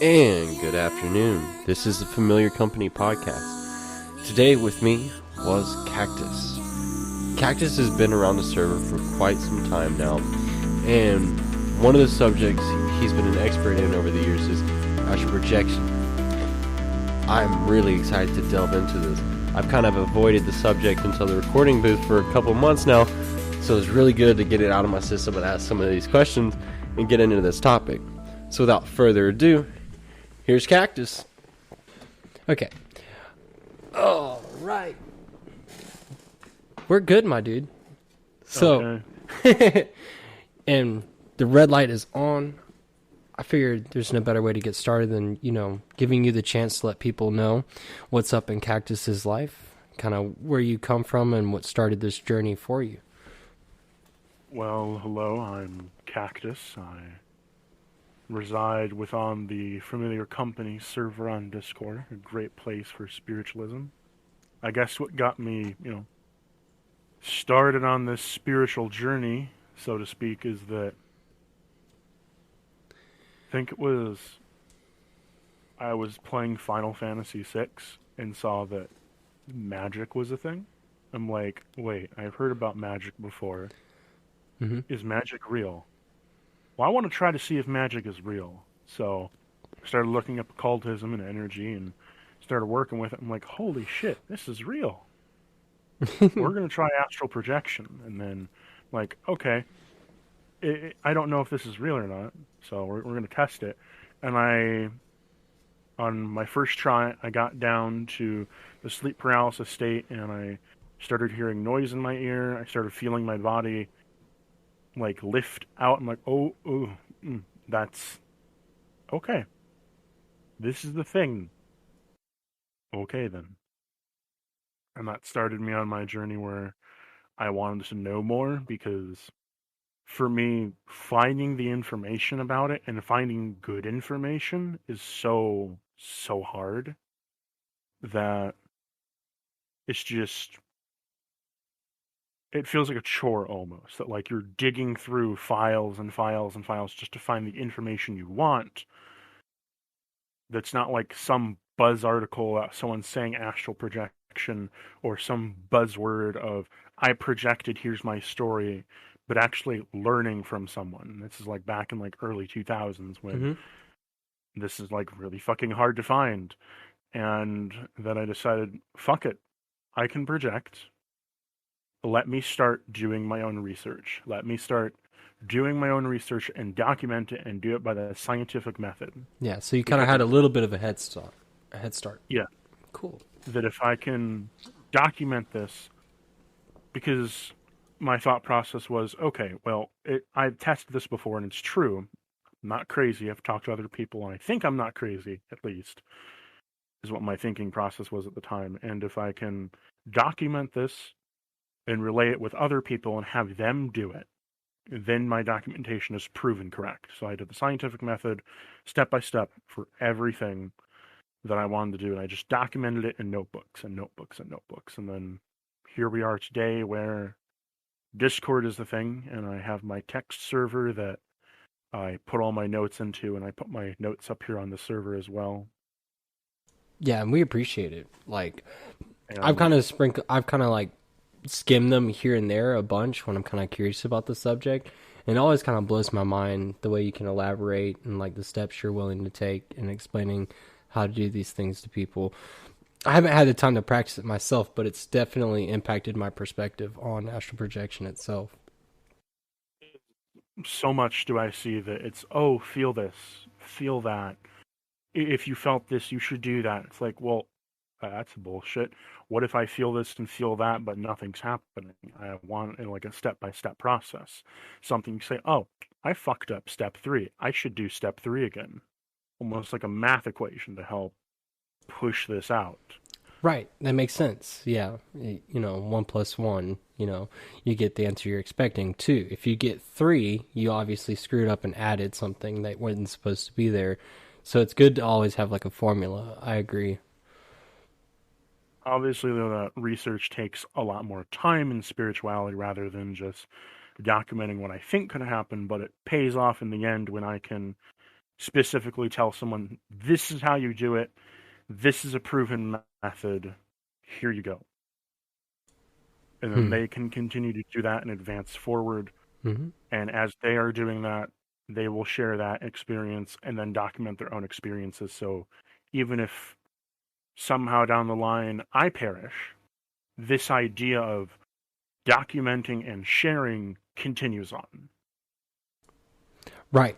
And good afternoon. This is the Familiar Company podcast. Today with me was Cactus. Cactus has been around the server for quite some time now, and one of the subjects he's been an expert in over the years is Astral Projection. I'm really excited to delve into this. I've kind of avoided the subject until the recording booth for a couple months now, so it's really good to get it out of my system and ask some of these questions and get into this topic. So without further ado, here's Cactus. Okay. All right. We're good, my dude. So, okay. And the red light is on. I figured there's no better way to get started than, giving you the chance to let people know what's up in Cactus's life, kind of where you come from and what started this journey for you. Well, hello, I'm Cactus. I reside within the Familiar Company server on Discord, a great place for spiritualism. I guess what got me, started on this spiritual journey, so to speak, is that I was playing Final Fantasy VI and saw that magic was a thing. I'm like, wait, I've heard about magic before. Mm-hmm. Is magic real? Well, I want to try to see if magic is real. So I started looking up occultism and energy and started working with it. I'm like, holy shit, this is real. We're going to try astral projection. And then, like, okay, I don't know if this is real or not, so we're going to test it. And on my first try, I got down to the sleep paralysis state, and I started hearing noise in my ear. I started feeling my body like lift out. I'm like, that's okay. This is the thing. Okay, then. And that started me on my journey where I wanted to know more, because for me, finding the information about it and finding good information is so hard that it's just, it feels like a chore almost, that like you're digging through files and files and files just to find the information you want. That's not like some buzz article, someone saying astral projection, or some buzzword of, I projected, here's my story, but actually learning from someone. This is like back in like early 2000s when this is like really fucking hard to find. And then I decided, fuck it, I can project. Let me start doing my own research. Let me start doing my own research and document it and do it by the scientific method. Yeah, so you kind of had a little bit of a head start. Yeah. Cool. That if I can document this, because my thought process was, okay, well, I've tested this before and it's true. I'm not crazy. I've talked to other people and I think I'm not crazy, at least, is what my thinking process was at the time. And if I can document this and relay it with other people and have them do it, then my documentation is proven correct. So I did the scientific method, step by step, for everything that I wanted to do. And I just documented it in notebooks and notebooks and notebooks. And then here we are today, where Discord is the thing, and I have my text server that I put all my notes into, and I put my notes up here on the server as well. Yeah, and we appreciate it. Like, I've kind of like skimmed them here and there a bunch when I'm kind of curious about the subject, and it always kind of blows my mind the way you can elaborate and like the steps you're willing to take in explaining how to do these things to people. I haven't had the time to practice it myself, but it's definitely impacted my perspective on astral projection itself. So much do I see that it's, feel this, feel that. If you felt this, you should do that. It's like, well, that's bullshit. What if I feel this and feel that, but nothing's happening? I want like a step-by-step process. Something you say, I fucked up step 3. I should do step 3 again. Almost like a math equation to help push this out. Right, that makes sense. Yeah, 1 + 1, you get the answer you're expecting. 2, if you get 3, you obviously screwed up and added something that wasn't supposed to be there. So it's good to always have like a formula. I agree. Obviously, though, that research takes a lot more time in spirituality rather than just documenting what I think could happen, but it pays off in the end when I can specifically tell someone, this is how you do it. This is a proven method. Here you go. And then they can continue to do that and advance forward. Mm-hmm. And as they are doing that, they will share that experience and then document their own experiences. So even if somehow down the line I perish, this idea of documenting and sharing continues on. Right.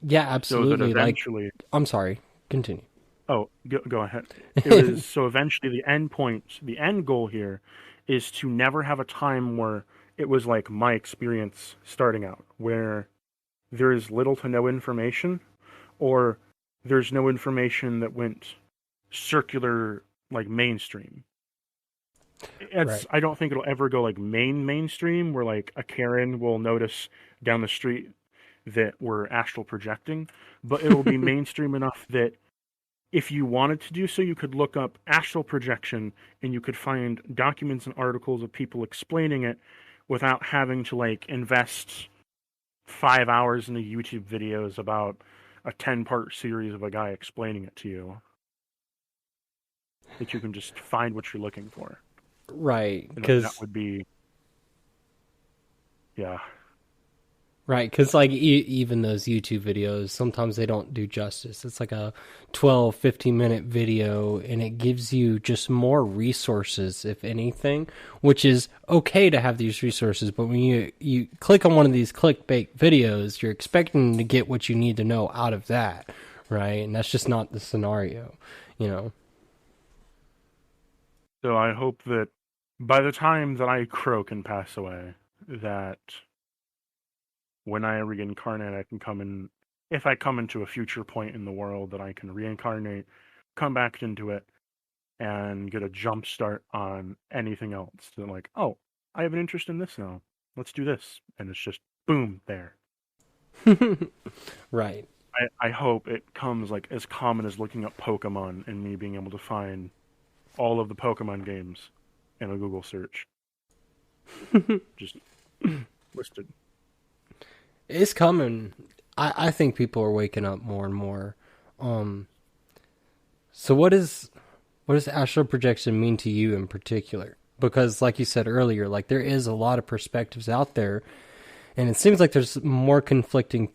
Yeah, absolutely. So that eventually, I'm sorry. Continue. Oh, go ahead. It was, so eventually the end goal here is to never have a time where it was like my experience starting out, where there is little to no information, or there's no information that went circular, like mainstream. Right. I don't think it'll ever go like mainstream, where like a Karen will notice down the street that we're astral projecting, but it'll be mainstream enough that if you wanted to do so, you could look up astral projection and you could find documents and articles of people explaining it without having to like invest 5 hours into YouTube videos about a 10-part series of a guy explaining it to you. That you can just find what you're looking for. Right, because that would be, yeah. Right, because like even those YouTube videos, sometimes they don't do justice. It's like a 12, 15-minute video, and it gives you just more resources, if anything, which is okay to have these resources. But when you click on one of these clickbait videos, you're expecting to get what you need to know out of that, right? And that's just not the scenario, you know? So I hope that by the time that I croak and pass away, that when I reincarnate, I can come in. If I come into a future point in the world, that I can reincarnate, come back into it, and get a jump start on anything else. So like, oh, I have an interest in this now. Let's do this, and it's just boom there. Right. I hope it comes like as common as looking up Pokemon and me being able to find all of the Pokemon games in a Google search. Just listed. It's coming. I think people are waking up more and more. So what does astral projection mean to you in particular? Because like you said earlier, like there is a lot of perspectives out there, and it seems like there's more conflicting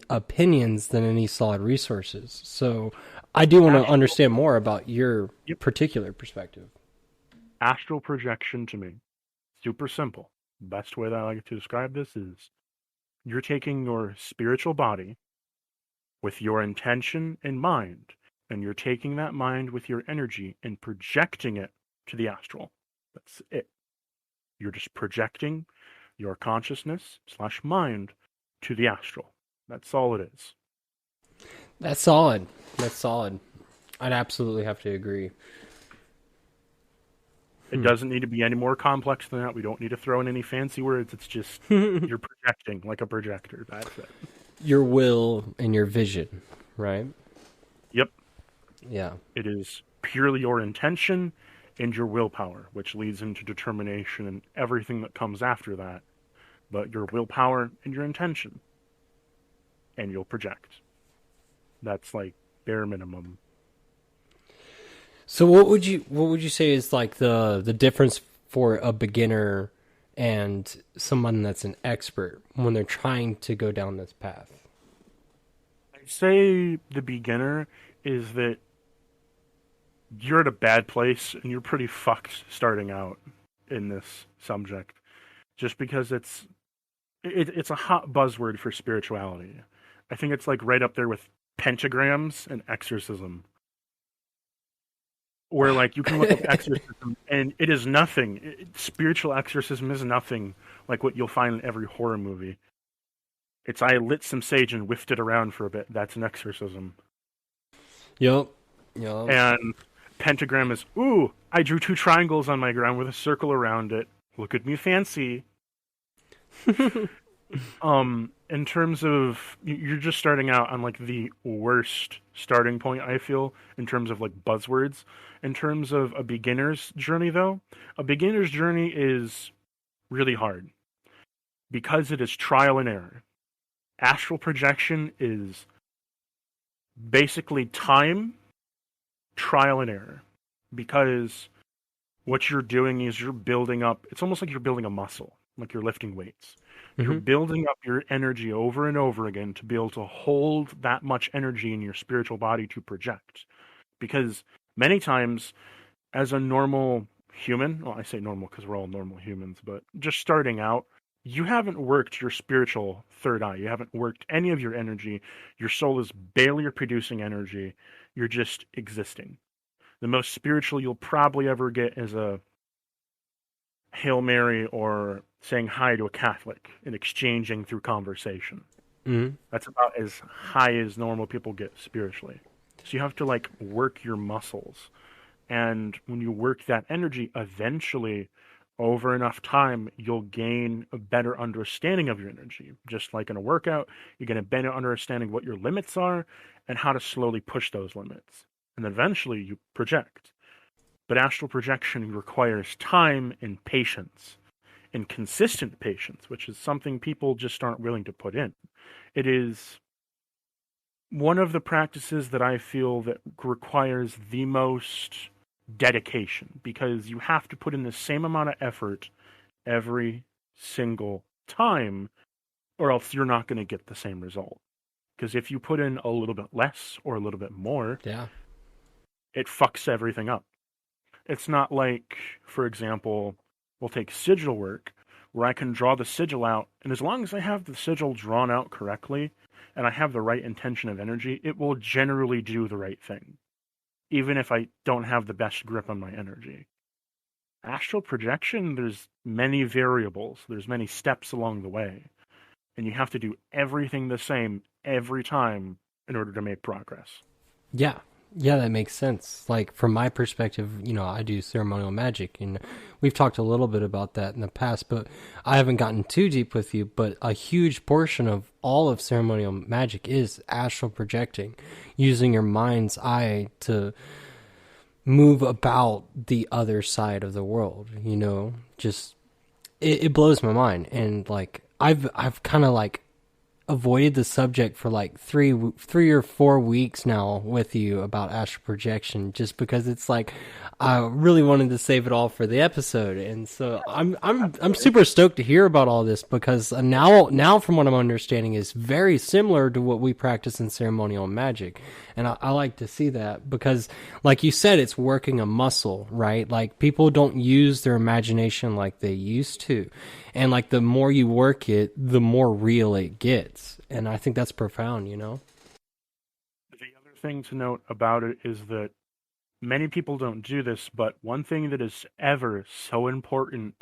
opinions than any solid resources. So I do want to understand more about your particular perspective. Astral projection to me, super simple. Best way that I like to describe this is you're taking your spiritual body with your intention in mind, and you're taking that mind with your energy and projecting it to the astral. That's it. You're just projecting your consciousness / mind to the astral. That's all it is. That's solid. That's solid. I'd absolutely have to agree. It doesn't need to be any more complex than that. We don't need to throw in any fancy words. It's just you're projecting like a projector. That's it. Your will and your vision, right? Yep. Yeah. It is purely your intention and your willpower, which leads into determination and everything that comes after that. But your willpower and your intention. And you'll project. That's like bare minimum. So what would you say is like the difference for a beginner and someone that's an expert when they're trying to go down this path? I'd say the beginner is that you're at a bad place and you're pretty fucked starting out in this subject, just because it's a hot buzzword for spirituality. I think it's like right up there with pentagrams and exorcism. Where like you can look up exorcism and it is nothing. Spiritual exorcism is nothing like what you'll find in every horror movie. It's I lit some sage and whiffed it around for a bit. That's an exorcism. Yep. And pentagram is, ooh, I drew 2 triangles on my ground with a circle around it. Look at me fancy. In terms of, you're just starting out on like the worst starting point, I feel, in terms of like buzzwords. In terms of a beginner's journey, though, a beginner's journey is really hard because it is trial and error. Astral projection is basically time, trial and error. Because what you're doing is you're building up, it's almost like you're building a muscle, like you're lifting weights. You're building up your energy over and over again to be able to hold that much energy in your spiritual body to project. Because many times, as a normal human, well, I say normal because we're all normal humans, but just starting out, you haven't worked your spiritual third eye. You haven't worked any of your energy. Your soul is barely producing energy. You're just existing. The most spiritual you'll probably ever get is a Hail Mary or saying hi to a Catholic and exchanging through conversation. That's about as high as normal people get spiritually. So you have to like work your muscles. And when you work that energy, eventually, over enough time, you'll gain a better understanding of your energy. Just like in a workout, you get a better understanding what your limits are and how to slowly push those limits. And then eventually you project. But astral projection requires time and patience, and consistent patience, which is something people just aren't willing to put in. It is one of the practices that I feel that requires the most dedication, because you have to put in the same amount of effort every single time, or else you're not going to get the same result. Because if you put in a little bit less or a little bit more, it fucks everything up. It's not like, for example, we'll take sigil work, where I can draw the sigil out, and as long as I have the sigil drawn out correctly, and I have the right intention of energy, it will generally do the right thing, even if I don't have the best grip on my energy. Astral projection, there's many variables, there's many steps along the way, and you have to do everything the same every time in order to make progress. Yeah, that makes sense. Like, from my perspective, I do ceremonial magic, and we've talked a little bit about that in the past, but I haven't gotten too deep with you, but a huge portion of all of ceremonial magic is astral projecting, using your mind's eye to move about the other side of the world, just, it blows my mind. And, like, I've kind of, like, avoided the subject for like 3 or 4 weeks now with you about astral projection, just because it's like I really wanted to save it all for the episode. And so I'm super stoked to hear about all this, because now from what I'm understanding is very similar to what we practice in ceremonial magic. And I like to see that, because like you said, it's working a muscle, right? Like, people don't use their imagination like they used to. And like, the more you work it, the more real it gets. And I think that's profound, The other thing to note about it is that many people don't do this, but one thing that is ever so important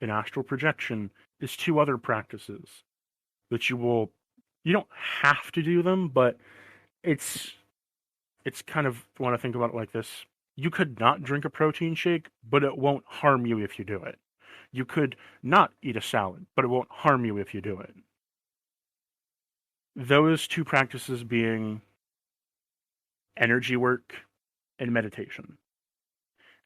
in astral projection is 2 other practices that you don't have to do them, but it's kind of, want to think about it like this. You could not drink a protein shake, but it won't harm you if you do it. You could not eat a salad, but it won't harm you if you do it. Those 2 practices being energy work and meditation.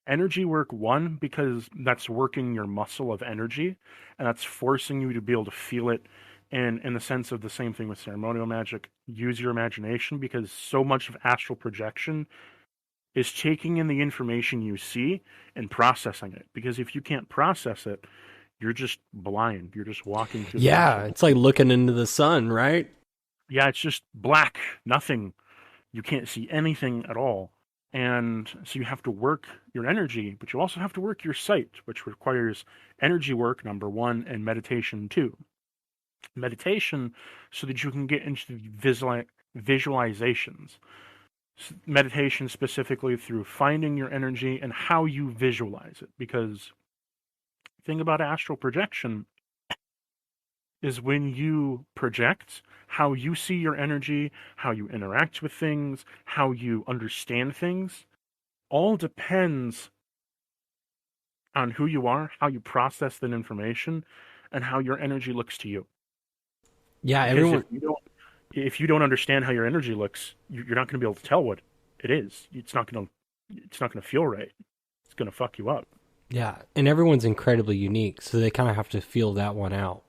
Energy work, 1, because that's working your muscle of energy, and that's forcing you to be able to feel it. And in the sense of the same thing with ceremonial magic, use your imagination, because so much of astral projection is taking in the information you see and processing it. Because if you can't process it, you're just blind. You're just walking through the ocean. It's like looking into the sun, right? Yeah, it's just black, nothing. You can't see anything at all. And so you have to work your energy, but you also have to work your sight, which requires energy work, number 1, and meditation 2. Meditation, so that you can get into the visualizations. Meditation specifically through finding your energy and how you visualize it. Because the thing about astral projection is, when you project, how you see your energy, how you interact with things, how you understand things, all depends on who you are, how you process that information, and how your energy looks to you. Yeah, Because everyone. if you don't understand how your energy looks, you're not going to be able to tell what it is. It's not going to feel right. It's going to fuck you up. Yeah, and everyone's incredibly unique, so they kind of have to feel that one out.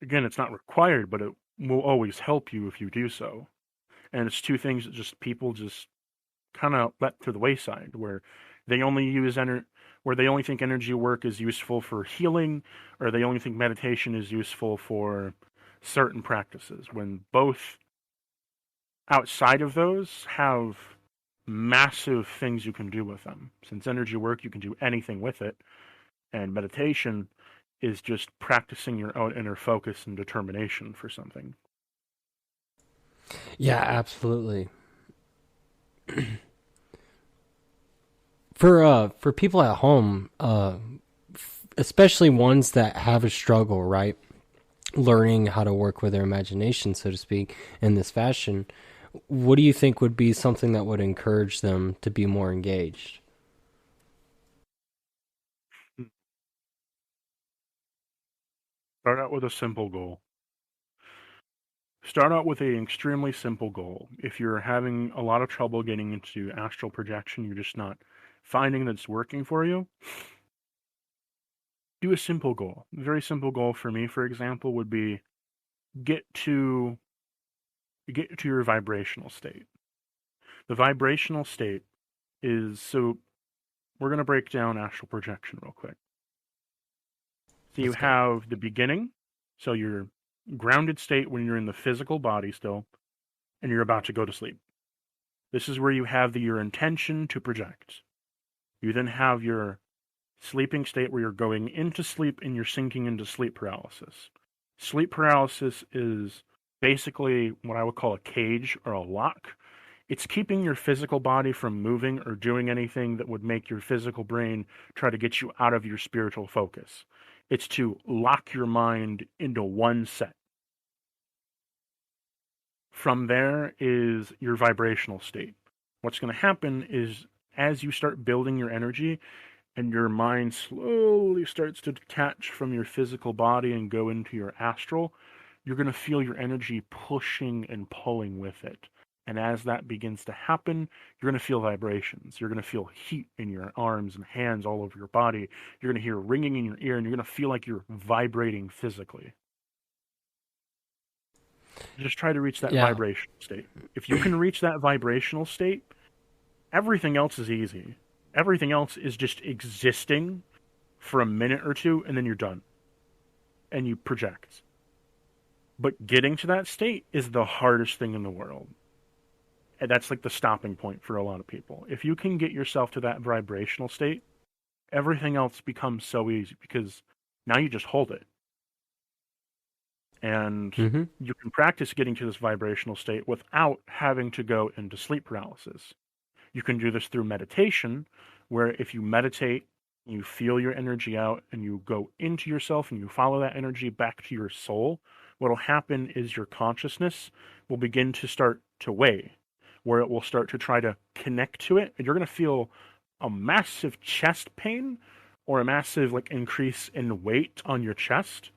Again, it's not required, but will always help you if you do so. And it's two things that just people just kind of let to the wayside, where they only use where they only think energy work is useful for healing, or they only think meditation is useful for certain practices, when both outside of those have massive things you can do with them. Since energy work, you can do anything with it, and meditation is just practicing your own inner focus and determination for something. Yeah, absolutely. For people at home, especially ones that have a struggle, right? Learning how to work with their imagination, so to speak, in this fashion, what do you think would be something that would encourage them to be more engaged? Start out with a simple goal. Start out with an extremely simple goal. If you're having a lot of trouble getting into astral projection, you're just not finding that it's working for you, do a simple goal. A very simple goal for me, for example, would be get to your vibrational state. The vibrational state is, so we're going to break down astral projection real quick. So you have the beginning, so your grounded state when you're in the physical body still, and you're about to go to sleep. This is where you have your intention to project. You then have your sleeping state where you're going into sleep and you're sinking into sleep paralysis. Sleep paralysis is basically what I would call a cage or a lock. It's keeping your physical body from moving or doing anything that would make your physical brain try to get you out of your spiritual focus. It's to lock your mind into one set. From there is your vibrational state. What's going to happen is as you start building your energy and your mind slowly starts to detach from your physical body and go into your astral, you're going to feel your energy pushing and pulling with it. And as that begins to happen, you're going to feel vibrations. You're going to feel heat in your arms and hands all over your body. You're going to hear ringing in your ear, and you're going to feel like you're vibrating physically. Just try to reach that vibrational state. If you can reach that vibrational state, everything else is easy. Everything else is just existing for a minute or two, and then you're done. And you project. But getting to that state is the hardest thing in the world. And that's like the stopping point for a lot of people. If you can get yourself to that vibrational state, everything else becomes so easy because now you just hold it. And you can practice getting to this vibrational state without having to go into sleep paralysis. You can do this through meditation, where if you meditate, you feel your energy out and you go into yourself and you follow that energy back to your soul, what will happen is your consciousness will begin to start to weigh, where it will start to try to connect to it. And you're going to feel a massive chest pain or a massive increase in weight on your chest.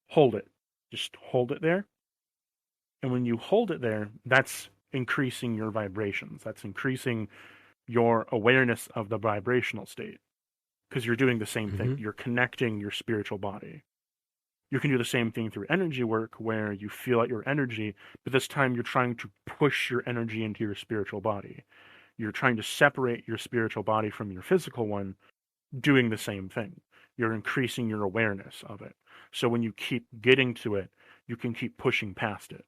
Hold it. Just hold it there. And when you hold it there, that's increasing your vibrations. That's increasing your awareness of the vibrational state. Because you're doing the same thing. You're connecting your spiritual body. You can do the same thing through energy work, where you feel out your energy, but this time you're trying to push your energy into your spiritual body. You're trying to separate your spiritual body from your physical one, doing the same thing. You're increasing your awareness of it. So when you keep getting to it, you can keep pushing past it.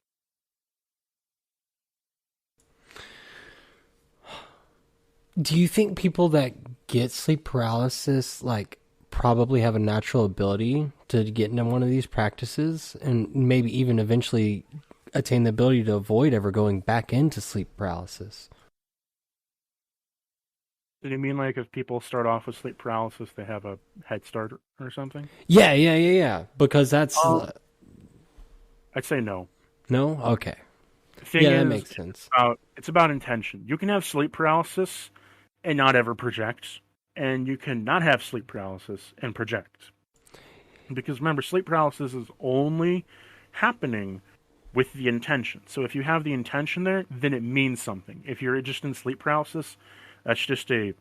Do you think people that get sleep paralysis, probably have a natural ability to get into one of these practices and maybe even eventually attain the ability to avoid ever going back into sleep paralysis? Do you mean if people start off with sleep paralysis, they have a head start or something? Yeah. Because that's... I'd say no. No? Okay. That makes sense. It's about intention. You can have sleep paralysis and not ever project, and you can not have sleep paralysis and project. Because remember, sleep paralysis is only happening with the intention. So if you have the intention there, then it means something. If you're just in sleep paralysis, that's just a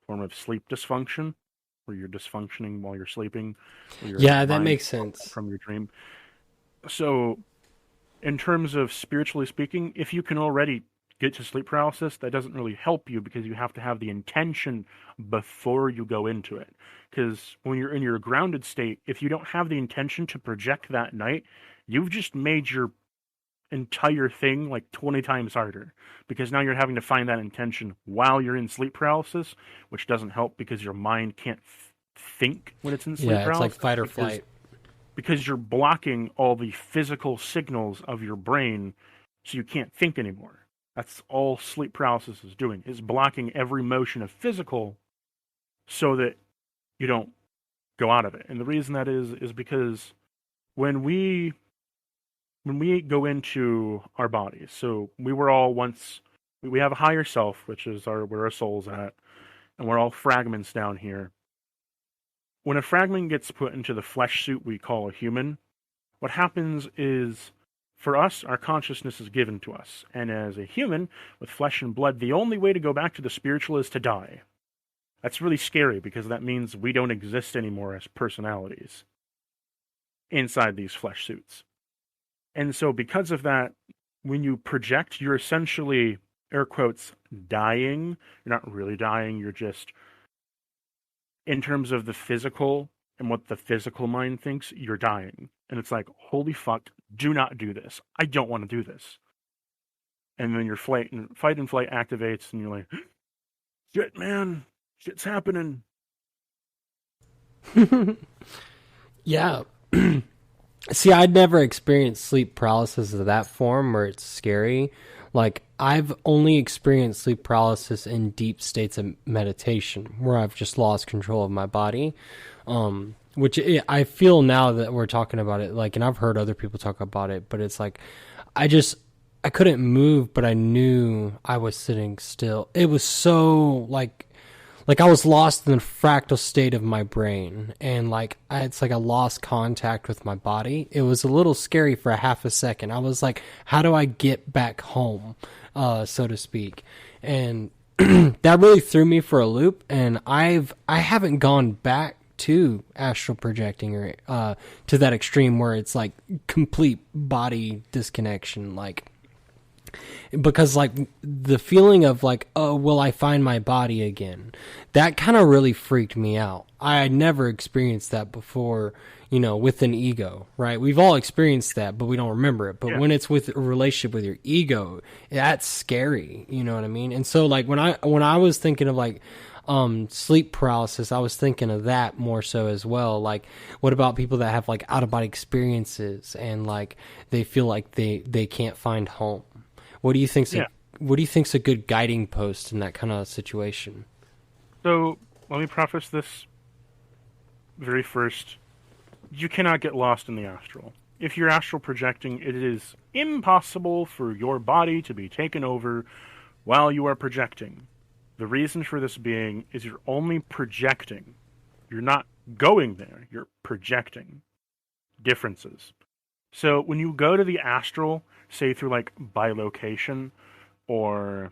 form of sleep dysfunction, where you're dysfunctioning while you're sleeping. That makes sense. From your dream. So in terms of spiritually speaking, if you can already get to sleep paralysis, that doesn't really help you because you have to have the intention before you go into it. Because when you're in your grounded state, if you don't have the intention to project that night, you've just made your entire thing like 20 times harder, because now you're having to find that intention while you're in sleep paralysis, which doesn't help because your mind can't think when it's in sleep paralysis. Yeah, it's like fight or flight. Because you're blocking all the physical signals of your brain, so you can't think anymore. That's all sleep paralysis is doing, is blocking every motion of physical so that you don't go out of it. And the reason that is because when we go into our bodies, so we were all once, we have a higher self, which is where our soul's at, and we're all fragments down here. When a fragment gets put into the flesh suit we call a human, what happens is, for us, our consciousness is given to us. And as a human with flesh and blood, the only way to go back to the spiritual is to die. That's really scary because that means we don't exist anymore as personalities inside these flesh suits. And so because of that, when you project, you're essentially, air quotes, dying. You're not really dying, you're just, in terms of the physical and what the physical mind thinks, you're dying. And it's like, holy fuck, do not do this. I don't want to do this. And then your fight and flight activates, and you're like, shit, man, shit's happening. Yeah. See, I'd never experienced sleep paralysis of that form where it's scary. Like, I've only experienced sleep paralysis in deep states of meditation where I've just lost control of my body. I feel now that we're talking about it, like, and I've heard other people talk about it, but it's like, I couldn't move, but I knew I was sitting still. It was so, like I was lost in the fractal state of my brain, and it's like I lost contact with my body. It was a little scary for a half a second. I was like, how do I get back home, so to speak? And that really threw me for a loop, and I haven't gone back to astral projecting or to that extreme where it's like complete body disconnection, because the feeling of oh, will I find my body again? That kind of really freaked me out. I had never experienced that before, with an ego, right? We've all experienced that, but we don't remember it. But when it's with a relationship with your ego, that's scary. You know what I mean? And so when I was thinking of sleep paralysis, I was thinking of that more so as well. What about people that have out of body experiences and they feel like they can't find home? What do you think's a good guiding post in that kind of situation? So let me preface this very first. You cannot get lost in the astral. If you're astral projecting, it is impossible for your body to be taken over while you are projecting. The reason for this being is you're only projecting. You're not going there. You're projecting. Differences. So when you go to the astral, say through bilocation, or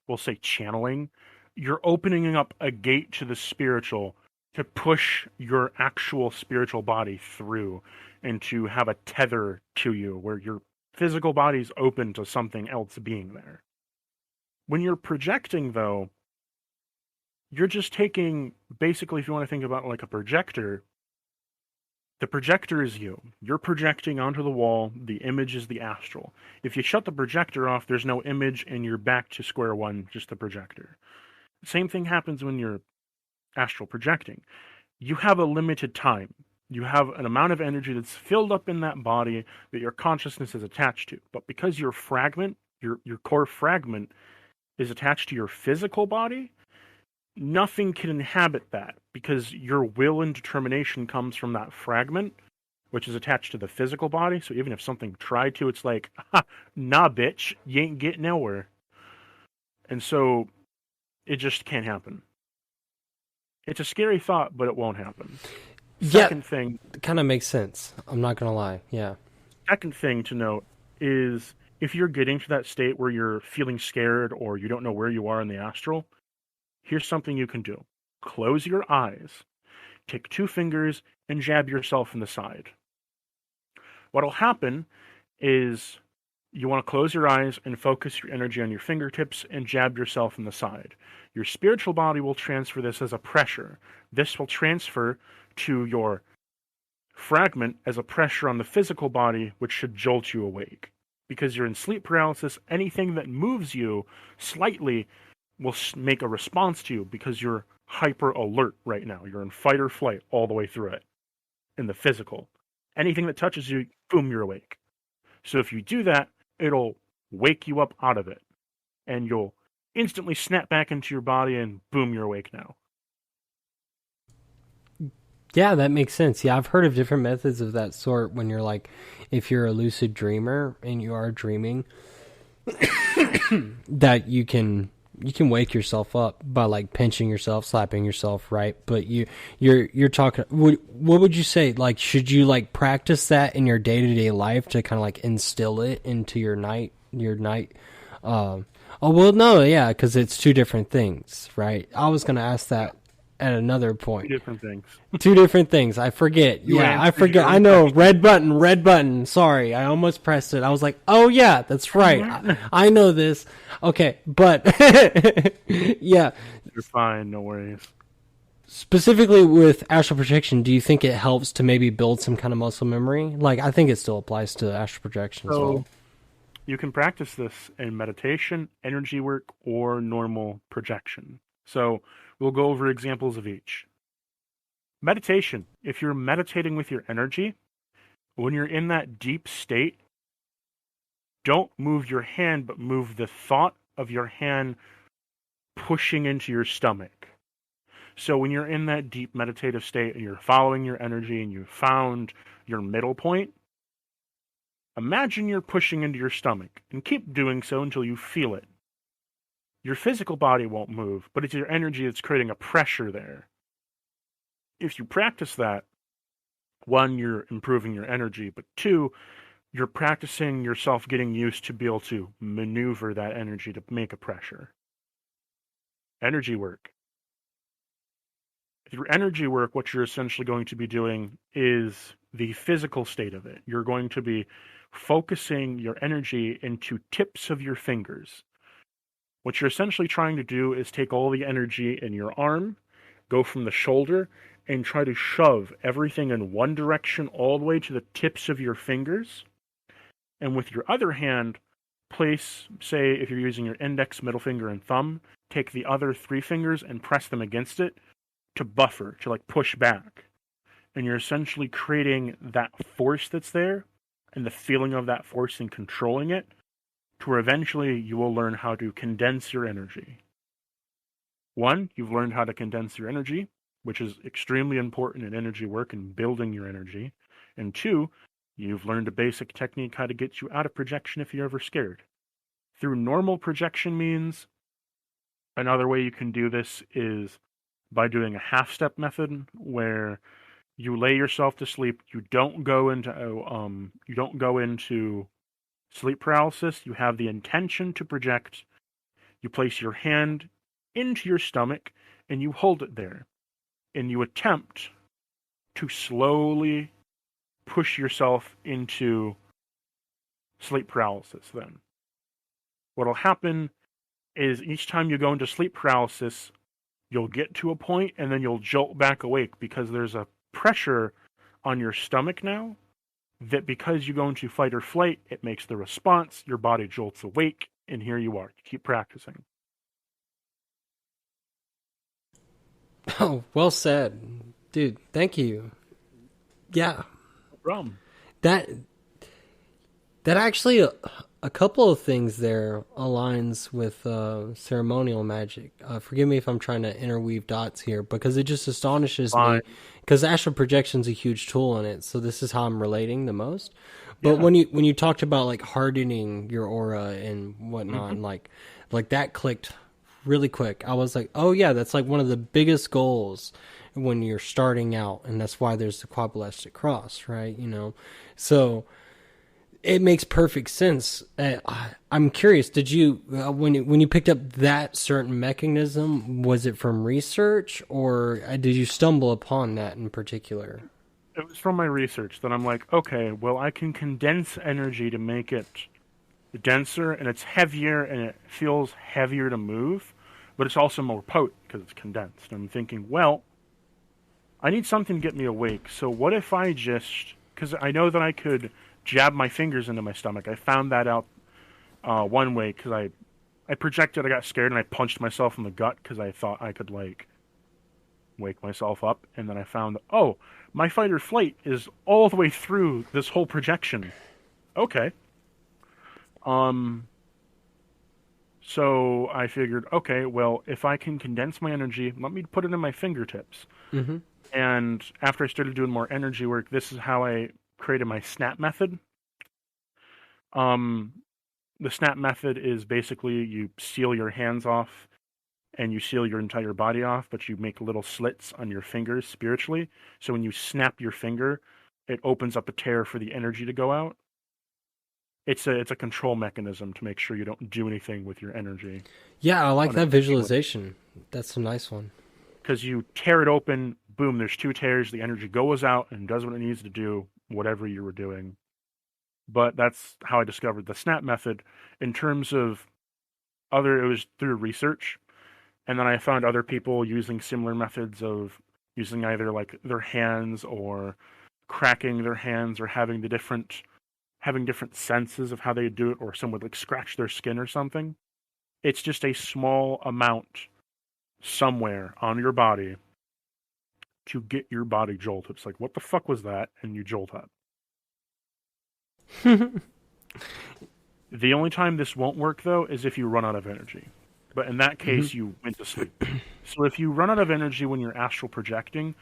we'll say channeling, you're opening up a gate to the spiritual to push your actual spiritual body through and to have a tether to you where your physical body's open to something else being there. When you're projecting, though, you're just taking, basically, if you want to think about a projector, the projector is you. You're projecting onto the wall. The image is the astral. If you shut the projector off, there's no image, and you're back to square one, just the projector. Same thing happens when you're astral projecting. You have a limited time. You have an amount of energy that's filled up in that body that your consciousness is attached to. But because your fragment, your core fragment, is attached to your physical body, nothing can inhabit that because your will and determination comes from that fragment, which is attached to the physical body. So even if something tried to, it's like, nah, bitch, you ain't getting nowhere. And so it just can't happen. It's a scary thought, but it won't happen. Second thing, it kind of makes sense. I'm not going to lie. Yeah. Second thing to note is if you're getting to that state where you're feeling scared or you don't know where you are in the astral, here's something you can do. Close your eyes, take 2 fingers, and jab yourself in the side. What'll happen is you want to close your eyes and focus your energy on your fingertips and jab yourself in the side. Your spiritual body will transfer this as a pressure. This will transfer to your fragment as a pressure on the physical body, which should jolt you awake. Because you're in sleep paralysis, anything that moves you slightly will make a response to you because you're hyper alert right now. You're in fight or flight all the way through it in the physical. Anything that touches you, boom, you're awake. So if you do that, it'll wake you up out of it. And you'll instantly snap back into your body and boom, you're awake now. Yeah, that makes sense. Yeah, I've heard of different methods of that sort when you're like, if you're a lucid dreamer and you are dreaming, that you can wake yourself up by like pinching yourself, slapping yourself, right? But you're talking. What would you say? Like, should you like practice that in your day-to-day life to kind of like instill it into your night? Oh well, no, yeah, because it's two different things, right? I was gonna ask that at another point. Two different things. I forget. I forget. I know. Red button. Sorry, I almost pressed it. I was like, oh yeah, that's right. I know this. Okay, but yeah. You're fine. No worries. Specifically with astral projection, do you think it helps to maybe build some kind of muscle memory? Like, I think it still applies to astral projection as well. You can practice this in meditation, energy work, or normal projection. So we'll go over examples of each. Meditation. If you're meditating with your energy, when you're in that deep state, don't move your hand, but move the thought of your hand pushing into your stomach. So when you're in that deep meditative state and you're following your energy and you found your middle point, imagine you're pushing into your stomach and keep doing so until you feel it. Your physical body won't move, but it's your energy that's creating a pressure there. If you practice that, one, you're improving your energy, but two, you're practicing yourself getting used to be able to maneuver that energy to make a pressure. Energy work. Through energy work, what you're essentially going to be doing is the physical state of it. You're going to be focusing your energy into tips of your fingers. What you're essentially trying to do is take all the energy in your arm, go from the shoulder, and try to shove everything in one direction all the way to the tips of your fingers. And with your other hand, place, say, if you're using your index, middle finger, and thumb, take the other three fingers and press them against it to buffer, to like push back. And you're essentially creating that force that's there and the feeling of that force and controlling it to where eventually you will learn how to condense your energy. One, you've learned how to condense your energy, which is extremely important in energy work and building your energy. And two, you've learned a basic technique how to get you out of projection if you're ever scared. Through normal projection means, another way you can do this is by doing a half-step method where you lay yourself to sleep. You don't go into sleep paralysis. You have the intention to project. You place your hand into your stomach and you hold it there. And you attempt to slowly push yourself into sleep paralysis then. What'll happen is each time you go into sleep paralysis, you'll get to a point and then you'll jolt back awake because there's a pressure on your stomach now that because you go into fight or flight, it makes the response, your body jolts awake, and here you are. You keep practicing. Oh, well said. Dude, thank you. Yeah. No problem. That actually, a couple of things there aligns with ceremonial magic. Forgive me if I'm trying to interweave dots here, because it just astonishes me. Because astral projection's a huge tool in it, so this is how I'm relating the most. But when you talked about like hardening your aura and whatnot, and like that clicked really quick. I was like, oh yeah, that's like one of the biggest goals when you're starting out, and that's why there's the quadballistic cross, right? You know, so it makes perfect sense. I'm curious, did you when you picked up that certain mechanism, was it from research or did you stumble upon that in particular? it was from my research that I'm like, okay, well, I can condense energy to make it denser, and it's heavier, and it feels heavier to move, but it's also more potent because it's condensed. And I'm thinking, well, I need something to get me awake, so what if I just... Because I know that I could jab my fingers into my stomach. I found that out one way, because I projected, I got scared, and I punched myself in the gut because I thought I could, like, wake myself up, and then I found, oh, my fight or flight is all the way through this whole projection. Okay. So I figured, okay, well, if I can condense my energy, let me put it in my fingertips. Mm-hmm. And after I started doing more energy work, this is how I created my snap method. The snap method is basically you seal your hands off and you seal your entire body off, but you make little slits on your fingers spiritually. So when you snap your finger, it opens up a tear for the energy to go out. It's a control mechanism to make sure you don't do anything with your energy. Yeah, I like that visualization. That's a nice one. Because you tear it open, boom, there's 2 tears, the energy goes out and does what it needs to do, whatever you were doing. But that's how I discovered the snap method. In terms of it was through research. And then I found other people using similar methods of using either like their hands or cracking their hands or having different senses of how they do it, or some would like scratch their skin or something. It's just a small amount somewhere on your body to get your body jolted. It's like, what the fuck was that? And you jolt up. The only time this won't work, though, is if you run out of energy. But in that case, you went to sleep. So if you run out of energy when you're astral projecting,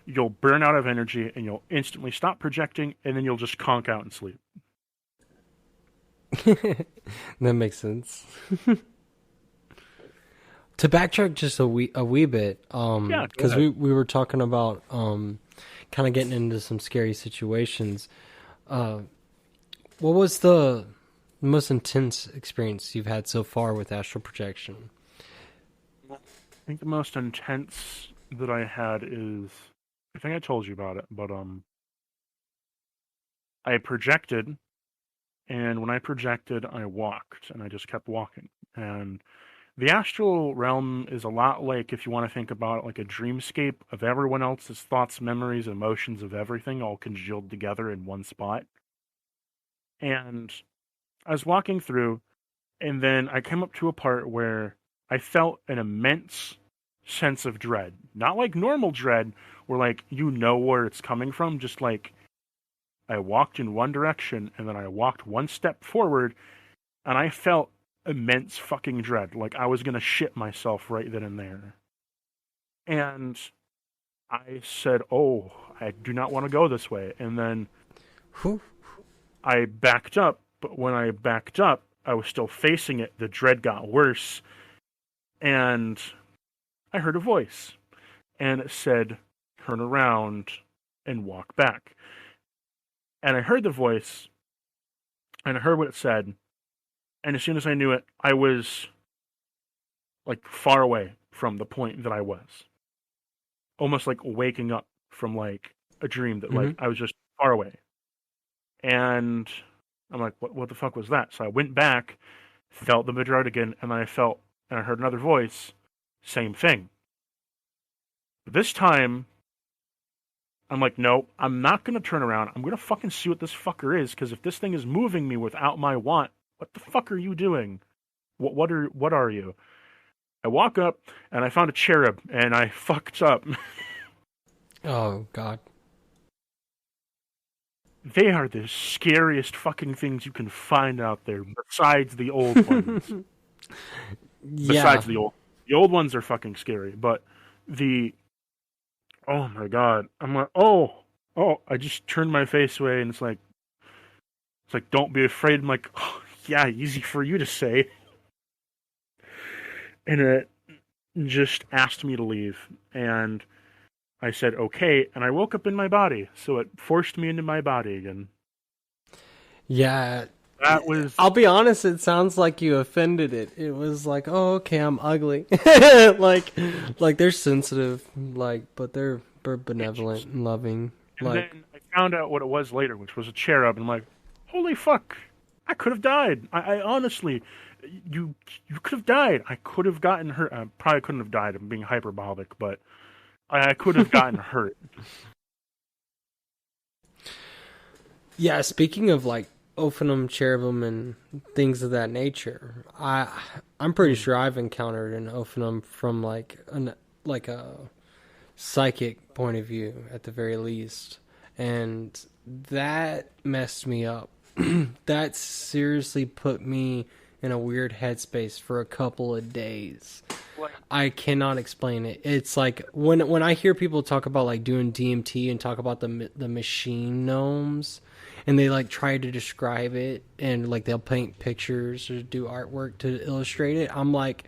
you'll burn out of energy and you'll instantly stop projecting, and then you'll just conk out and sleep. That makes sense. To backtrack just a wee bit, because we were talking about kind of getting into some scary situations. What was the most intense experience you've had so far with astral projection? I think the most intense that I had is, I think I told you about it, but I projected, and when I projected, I walked, and I just kept walking. And the astral realm is a lot like, if you want to think about it, like a dreamscape of everyone else's thoughts, memories, emotions of everything all congealed together in one spot. And I was walking through, and then I came up to a part where I felt an immense sense of dread. Not like normal dread, where like you know where it's coming from, just like I walked in one direction, and then I walked one step forward, and I felt immense fucking dread. Like I was gonna shit myself right then and there. And I said, oh, I do not want to go this way. And then I backed up, but when I backed up, I was still facing it. The dread got worse, and I heard a voice, and it said, turn around and walk back. And I heard the voice, and I heard what it said, and as soon as I knew it, I was like far away from the point that I was. Almost like waking up from like a dream that like I was just far away. And I'm like, what the fuck was that? So I went back, felt the dread again, and then I heard another voice, same thing. But this time, I'm like, no, I'm not going to turn around. I'm going to fucking see what this fucker is, because if this thing is moving me without my want, what the fuck are you doing? What are you? I walk up, and I found a cherub, and I fucked up. Oh, God. They are the scariest fucking things you can find out there, besides the old ones. Besides the old ones are fucking scary, but oh my God. I'm like, oh, I just turned my face away, and it's like, don't be afraid. I'm like, oh, yeah, easy for you to say. And it just asked me to leave, and I said, okay, and I woke up in my body, so it forced me into my body again. Yeah. That was... I'll be honest, it sounds like you offended it. It was like, oh, okay, I'm ugly. like they're sensitive, like, but they're benevolent and loving. And then I found out what it was later, which was a cherub, and I'm like, holy fuck, I could have died. I honestly, you could have died. I could have gotten hurt. I probably couldn't have died. I'm being hyperbolic, but I could have gotten hurt. Yeah, speaking of like Ophinum, cherubim, and things of that nature, I'm pretty sure I've encountered an Ophinum from like a psychic point of view at the very least, and that messed me up. That seriously put me in a weird headspace for a couple of days. What? I cannot explain it. It's like when I hear people talk about like doing DMT and talk about the machine gnomes, and they like try to describe it, and like they'll paint pictures or do artwork to illustrate it. I'm like,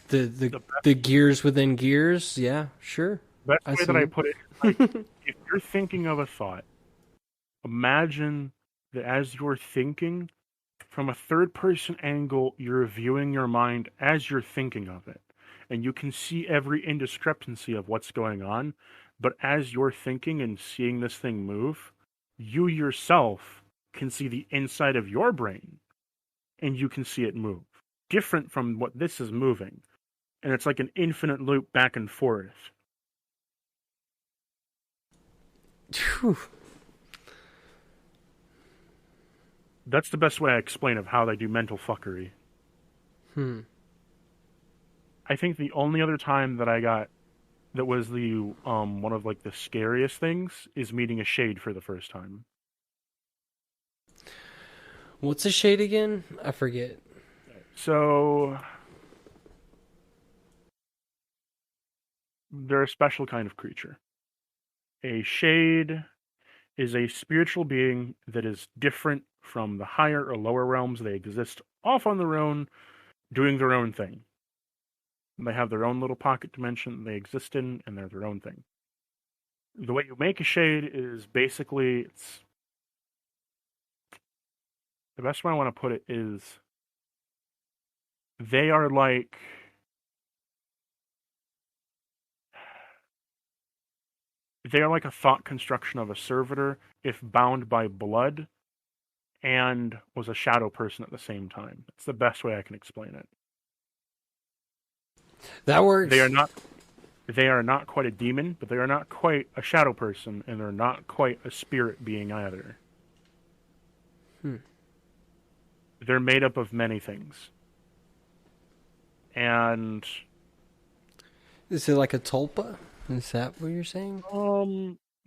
the gears within gears. Yeah, sure. Best way that I put it, like, if you're thinking of a thought, imagine that as you're thinking, from a third-person angle, you're viewing your mind as you're thinking of it. And you can see every indiscrepancy of what's going on. But as you're thinking and seeing this thing move, you yourself can see the inside of your brain. And you can see it move. Different from what this is moving. And it's like an infinite loop back and forth. Phew. That's the best way I explain of how they do mental fuckery. I think the only other time that was the one of like the scariest things is meeting a shade for the first time. What's a shade again? I forget. So they're a special kind of creature. A shade is a spiritual being that is different from the higher or lower realms. They exist off on their own, doing their own thing. They have their own little pocket dimension they exist in, and they're their own thing. The way you make a shade is basically, the best way I want to put it is, they are like a thought construction of a servitor if bound by blood and was a shadow person at the same time. That's the best way I can explain it. That works. They are not quite a demon, but they are not quite a shadow person, and they're not quite a spirit being either. They're made up of many things. And is it like a tulpa? Is that what you're saying?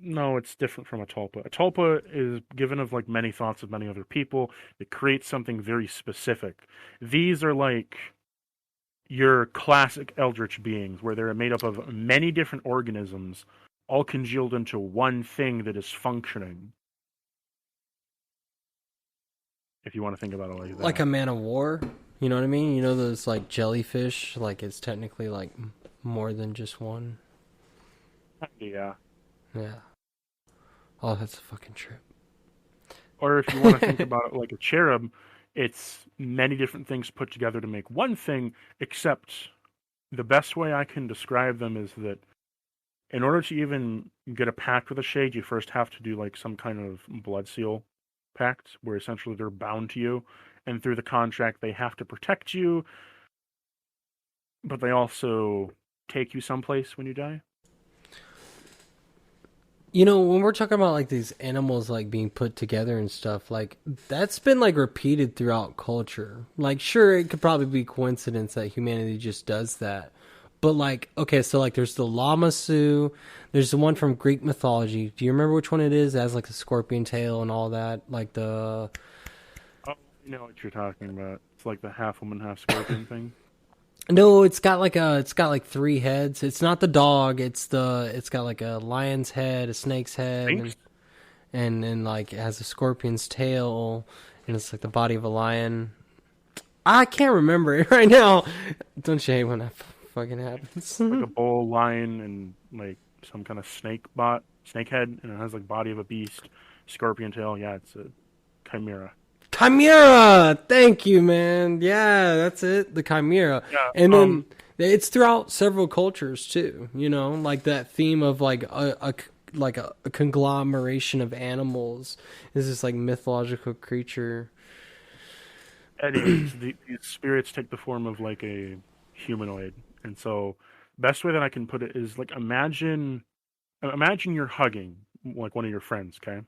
No, it's different from a tulpa. A tulpa is given of like many thoughts of many other people. It creates something very specific. These are like your classic eldritch beings, where they're made up of many different organisms, all congealed into one thing that is functioning. If you want to think about it like that. Like a man of war? You know what I mean? You know those like jellyfish? Like it's technically like more than just one. Yeah. Yeah. Oh, that's a fucking trip. Or if you want to think about it like a cherub, it's many different things put together to make one thing, except the best way I can describe them is that in order to even get a pact with a shade, you first have to do like some kind of blood seal pact, where essentially they're bound to you, and through the contract they have to protect you, but they also take you someplace when you die. You know, when we're talking about like these animals like being put together and stuff, like that's been like repeated throughout culture. Like, sure, it could probably be coincidence that humanity just does that. But like, okay, so like there's the Lamassu, there's the one from Greek mythology. Do you remember which one it is? It has like a scorpion tail and all that. Like the... Oh, I know what you're talking about. It's like the half woman, half scorpion thing. No, it's got like three heads. It's not the dog. It's got like a lion's head, a snake's head, and then like it has a scorpion's tail, and it's like the body of a lion. I can't remember it right now. Don't you hate when that fucking happens? Like a bull, lion, and like some kind of snake head, and it has like body of a beast, scorpion tail. Yeah, it's a chimera. Chimera! Thank you, man. Yeah, that's it. The chimera. Yeah, and then it's throughout several cultures, too. You know, like that theme of like like a conglomeration of animals. Is this like mythological creature? Anyways, these spirits take the form of like a humanoid, and so best way that I can put it is like imagine you're hugging like one of your friends, okay?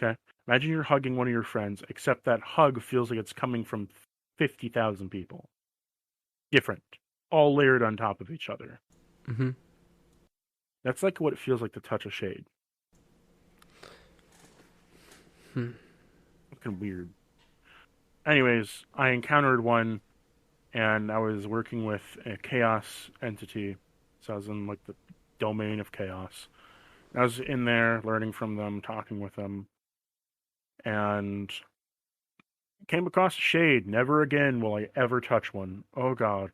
Okay. Imagine you're hugging one of your friends, except that hug feels like it's coming from 50,000 people. Different, all layered on top of each other. Mm-hmm. That's like what it feels like to touch a shade. Looking weird. Anyways, I encountered one, and I was working with a chaos entity. So I was in like the domain of chaos. I was in there learning from them, talking with them, and came across a shade. Never again will I ever touch one. Oh God,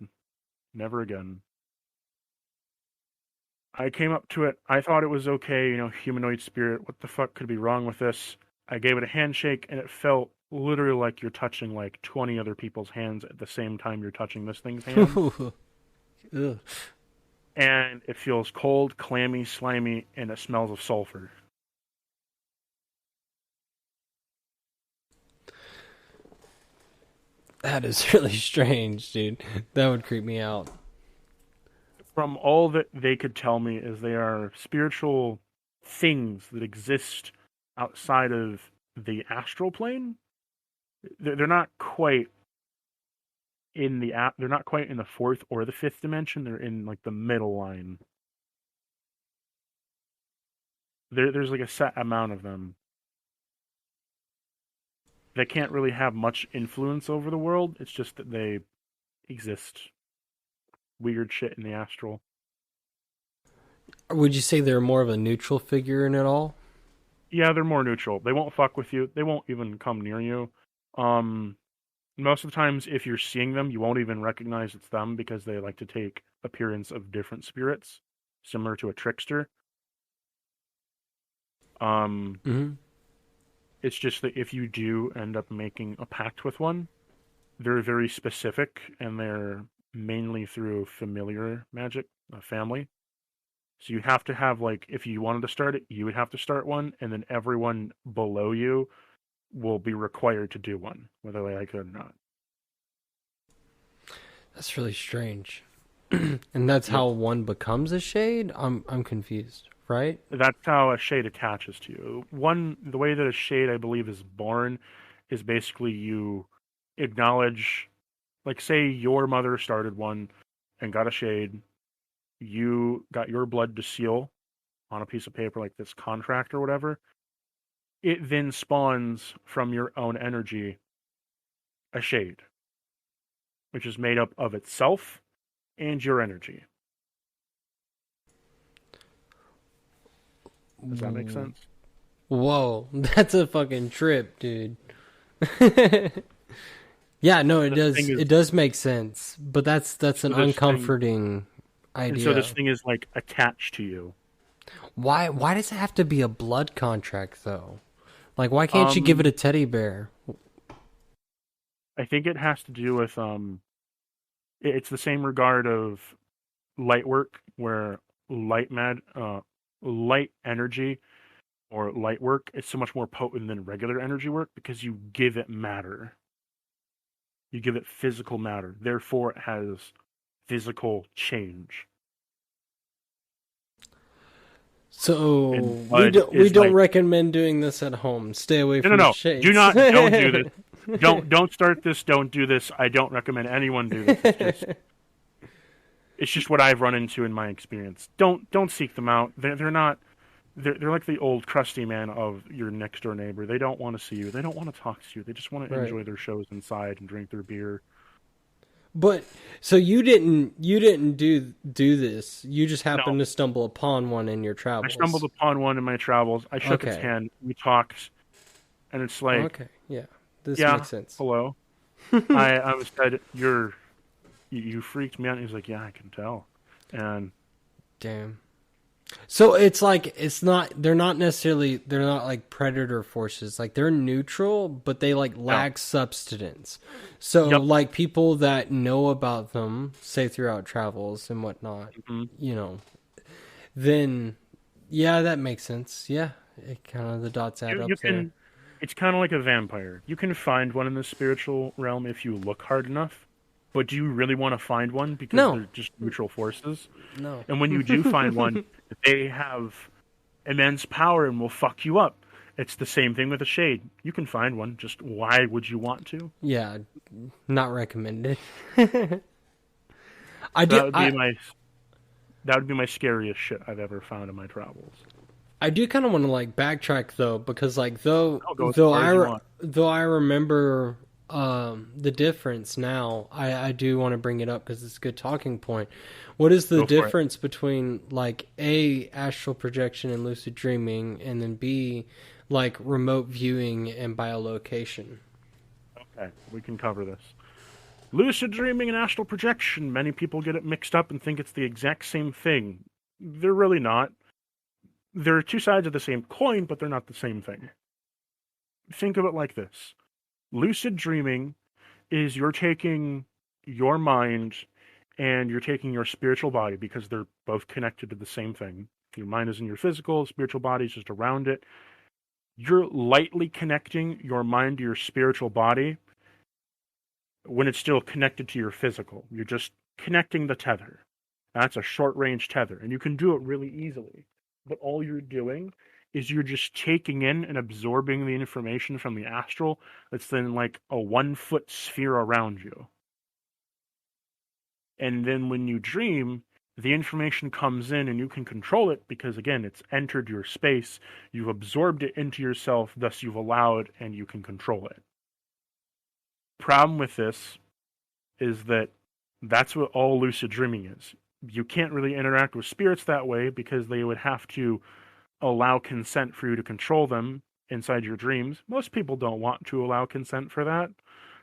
never again. I came up to it. I thought it was okay, humanoid spirit. What the fuck could be wrong with this? I gave it a handshake, and it felt literally like you're touching like 20 other people's hands at the same time you're touching this thing's hand. And it feels cold, clammy, slimy, and it smells of sulfur. That is really strange, dude. That would creep me out. From all that they could tell me is they are spiritual things that exist outside of the astral plane. They're not quite in the fourth or the fifth dimension. They're in like the middle line. There's like a set amount of them. They can't really have much influence over the world. It's just that they exist. Weird shit in the astral. Would you say they're more of a neutral figure in it all? Yeah, they're more neutral. They won't fuck with you. They won't even come near you. Most of the times, if you're seeing them, you won't even recognize it's them because they like to take appearance of different spirits, similar to a trickster. It's just that if you do end up making a pact with one, they're very specific, and they're mainly through familiar magic, family. So you have to have, like, if you wanted to start it, you would have to start one, and then everyone below you will be required to do one, whether they like it or not. That's really strange. And that's how one becomes a shade? I'm confused, right? That's how a shade attaches to you. The way that a shade, I believe, is born is basically you acknowledge, like, say your mother started one and got a shade. You got your blood to seal on a piece of paper like this contract or whatever. It then spawns from your own energy a shade, which is made up of itself and your energy. Does that make sense? Whoa, that's a fucking trip, dude. Yeah, no, it does. It does make sense, but that's an uncomforting idea. And so this thing is like attached to you. Why does it have to be a blood contract though? Like, why can't you give it a teddy bear? I think it has to do with it's the same regard of light work, where light energy or light work is so much more potent than regular energy work because you give it matter. You give it physical matter. Therefore, it has physical change. So we don't recommend doing this at home. Stay away from the shades. Don't do this. Don't start this. Don't do this. I don't recommend anyone do this. It's just what I've run into in my experience. Don't seek them out. They're not. They're like the old crusty man of your next door neighbor. They don't want to see you. They don't want to talk to you. They just want to enjoy their shows inside and drink their beer. But so you didn't do this. You just happened to stumble upon one in your travels. I stumbled upon one in my travels. I shook its hand. We talked, and it's like, okay, yeah, this makes sense. Hello. I was said you freaked me out. And he's like, yeah, I can tell. And damn. So it's like they're not like predator forces. Like, they're neutral, but they like lack substance. So like people that know about them, say throughout travels and whatnot, then Yeah, that makes sense. Yeah, it kind of the dots add up You there. can. It's kind of like a vampire. You can find one in the spiritual realm if you look hard enough. But do you really want to find one because No, they're just neutral forces? no. And when you do find one, they have immense power and will fuck you up. It's the same thing with a shade. You can find one. Just why would you want to? Yeah, not recommended. I So do. that would be my scariest shit I've ever found in my travels. I do kind of want to like backtrack though, because like I'll go as far as you want. though I remember the difference now, I do want to bring it up because it's a good talking point. What is the difference between like A, astral projection and lucid dreaming, and then B, like remote viewing and biolocation? Okay, we can cover this. Lucid dreaming and astral projection. Many people get it mixed up and think it's the exact same thing. They're really not. They're two sides of the same coin, but they're not the same thing. Think of it like this. Lucid dreaming is you're taking your mind and you're taking your spiritual body, because they're both connected to the same thing. Your mind is in your physical, spiritual body is just around it. You're lightly connecting your mind to your spiritual body when it's still connected to your physical. You're just connecting the tether. That's a short-range tether, and you can do it really easily. But all you're doing is you're just taking in and absorbing the information from the astral that's then like a 1-foot sphere around you. And then when you dream, the information comes in and you can control it because, again, it's entered your space. You've absorbed it into yourself, thus you've allowed and you can control it. Problem with this is that that's what all lucid dreaming is. You can't really interact with spirits that way because they would have to allow consent for you to control them inside your dreams. Most people don't want to allow consent for that.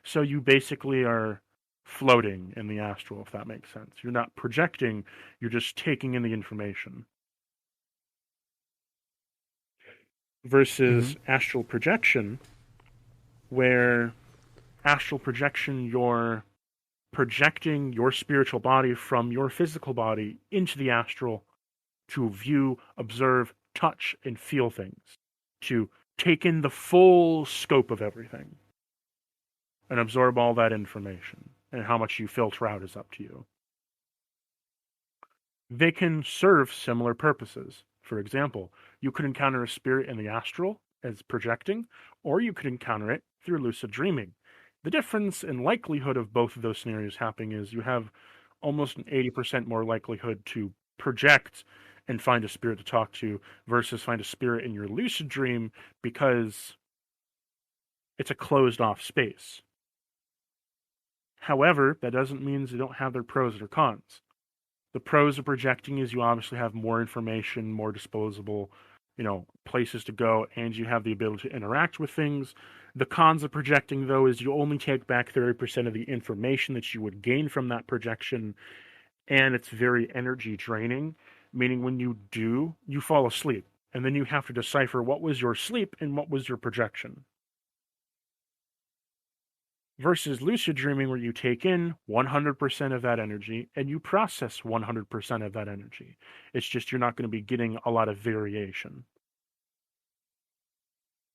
So you basically are floating in the astral, if that makes sense. You're not projecting, you're just taking in the information. Versus astral projection, where astral projection, you're projecting your spiritual body from your physical body into the astral to view, observe, touch, and feel things, to take in the full scope of everything and absorb all that information. And how much you filter out is up to you. They can serve similar purposes. For example, you could encounter a spirit in the astral as projecting, or you could encounter it through lucid dreaming. The difference in likelihood of both of those scenarios happening is you have almost an 80% more likelihood to project and find a spirit to talk to versus find a spirit in your lucid dream, because it's a closed off space. However, that doesn't mean they don't have their pros or cons. The pros of projecting is you obviously have more information, more disposable, places to go, and you have the ability to interact with things. The cons of projecting, though, is you only take back 30% of the information that you would gain from that projection, and it's very energy draining, meaning when you do, you fall asleep, and then you have to decipher what was your sleep and what was your projection. Versus lucid dreaming, where you take in 100% of that energy and you process 100% of that energy. It's just you're not going to be getting a lot of variation.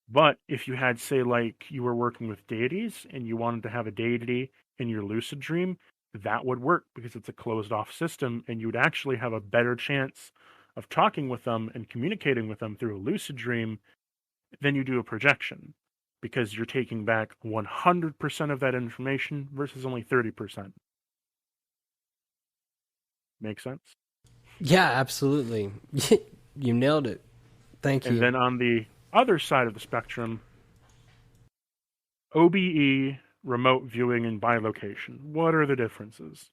But if you had, say, like you were working with deities and you wanted to have a deity in your lucid dream, that would work because it's a closed off system, and you would actually have a better chance of talking with them and communicating with them through a lucid dream than you do a projection, because you're taking back 100% of that information versus only 30%. Make sense? Yeah, absolutely. You nailed it. Thank you. And then on the other side of the spectrum, OBE, remote viewing, and bilocation. What are the differences?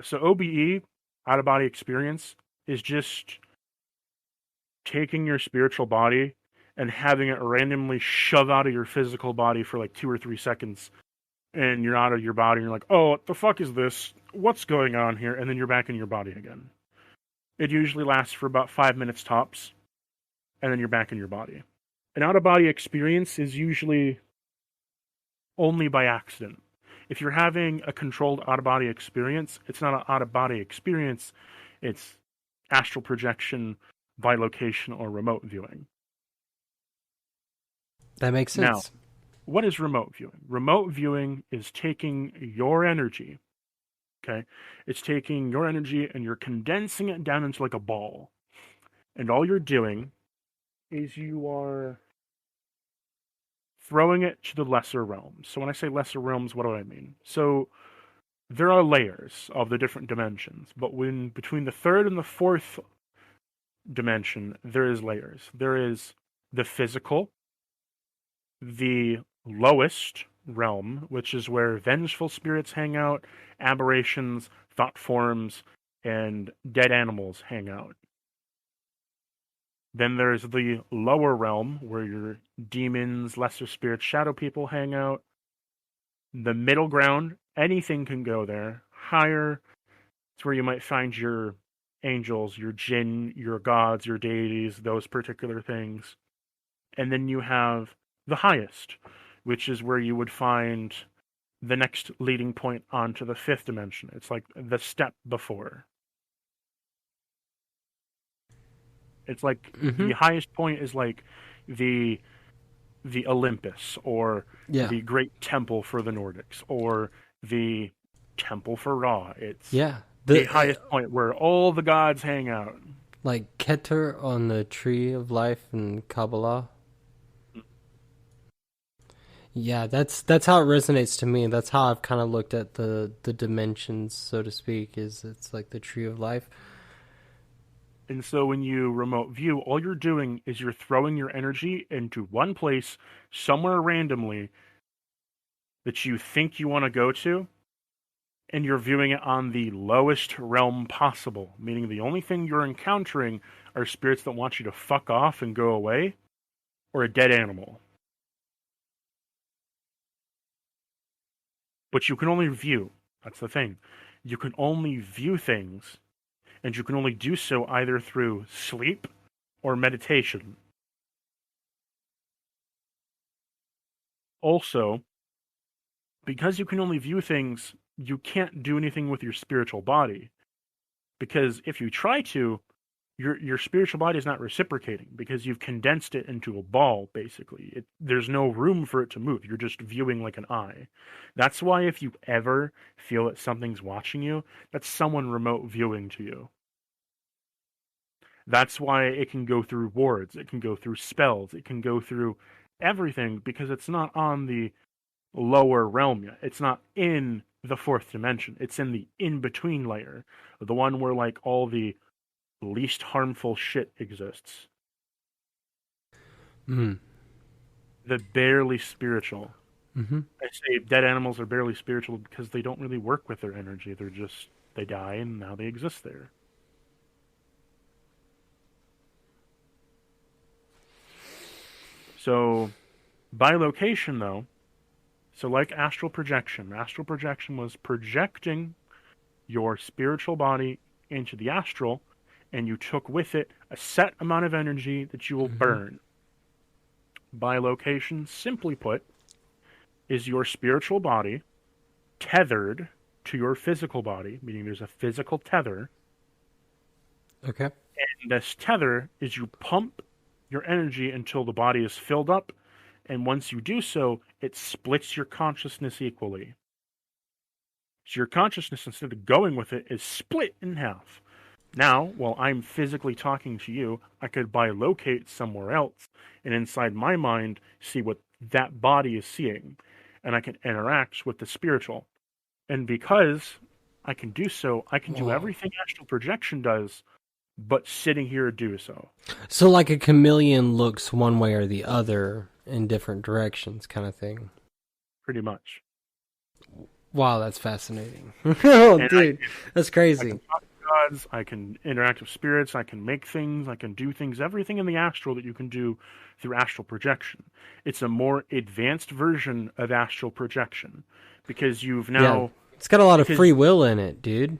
So OBE, out-of-body experience, is just taking your spiritual body and having it randomly shove out of your physical body for like 2 or 3 seconds, and you're out of your body, and you're like, oh, what the fuck is this? What's going on here? And then you're back in your body again. It usually lasts for about 5 minutes tops, and then you're back in your body. An out-of-body experience is usually only by accident. If you're having a controlled out-of-body experience, it's not an out-of-body experience, it's astral projection by location or remote viewing. That makes sense. Now, what is remote viewing? Remote viewing is taking your energy, okay? It's taking your energy and you're condensing it down into like a ball. And all you're doing is you are throwing it to the lesser realms. So when I say lesser realms, what do I mean? So there are layers of the different dimensions, but when between the third and the fourth dimension, there is layers. There is the physical, the lowest realm, which is where vengeful spirits hang out, aberrations, thought forms, and dead animals hang out. Then there's the lower realm, where your demons, lesser spirits, shadow people hang out. The middle ground, anything can go there. Higher, it's where you might find your angels, your jinn, your gods, your deities, those particular things. And then you have the highest, which is where you would find the next leading point onto the fifth dimension. It's like the step before. It's like the highest point is like the Olympus, or the Great Temple for the Nordics, or the Temple for Ra. It's the highest point where all the gods hang out. Like Keter on the Tree of Life in Kabbalah. Yeah, that's how it resonates to me. That's how I've kind of looked at the dimensions, so to speak, is it's like the Tree of Life. And so when you remote view, all you're doing is you're throwing your energy into one place, somewhere randomly, that you think you want to go to, and you're viewing it on the lowest realm possible, meaning the only thing you're encountering are spirits that want you to fuck off and go away, or a dead animal. But you can only view. That's the thing. You can only view things, and you can only do so either through sleep or meditation. Also, because you can only view things, you can't do anything with your spiritual body. Because if you try to, your spiritual body is not reciprocating, because you've condensed it into a ball, basically. There's no room for it to move. You're just viewing like an eye. That's why if you ever feel that something's watching you, that's someone remote viewing to you. That's why it can go through wards, it can go through spells, it can go through everything, because it's not on the lower realm yet. It's not in the fourth dimension. It's in the in-between layer, the one where like all the least harmful shit exists. The barely spiritual. I say dead animals are barely spiritual because they don't really work with their energy. They die and now they exist there. So, by location, though, so like astral projection was projecting your spiritual body into the astral, and you took with it a set amount of energy that you will burn. By location, simply put, is your spiritual body tethered to your physical body, meaning there's a physical tether. Okay. And this tether is you pump your energy until the body is filled up, and once you do so, it splits your consciousness equally. So your consciousness, instead of going with it, is split in half. Now, while I'm physically talking to you, I could bilocate somewhere else, and inside my mind, see what that body is seeing, and I can interact with the spiritual. And because I can do so, I can do everything astral projection does, but sitting here do so. So like a chameleon looks one way or the other in different directions, kind of thing. Pretty much. Wow, that's fascinating. Oh, and dude, that's crazy. I can talk to gods, I can interact with spirits, I can make things, I can do things, everything in the astral that you can do through astral projection. It's a more advanced version of astral projection, because you've now... Yeah, it's got a lot of free will in it, dude.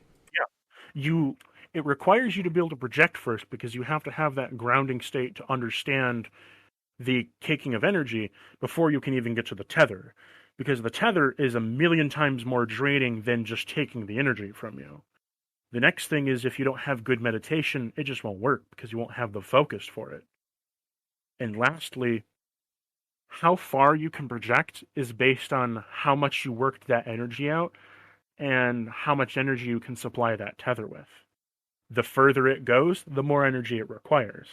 Yeah. It requires you to be able to project first, because you have to have that grounding state to understand the taking of energy before you can even get to the tether. Because the tether is 1,000,000 times more draining than just taking the energy from you. The next thing is if you don't have good meditation, it just won't work because you won't have the focus for it. And lastly, how far you can project is based on how much you worked that energy out and how much energy you can supply that tether with. The further it goes, the more energy it requires.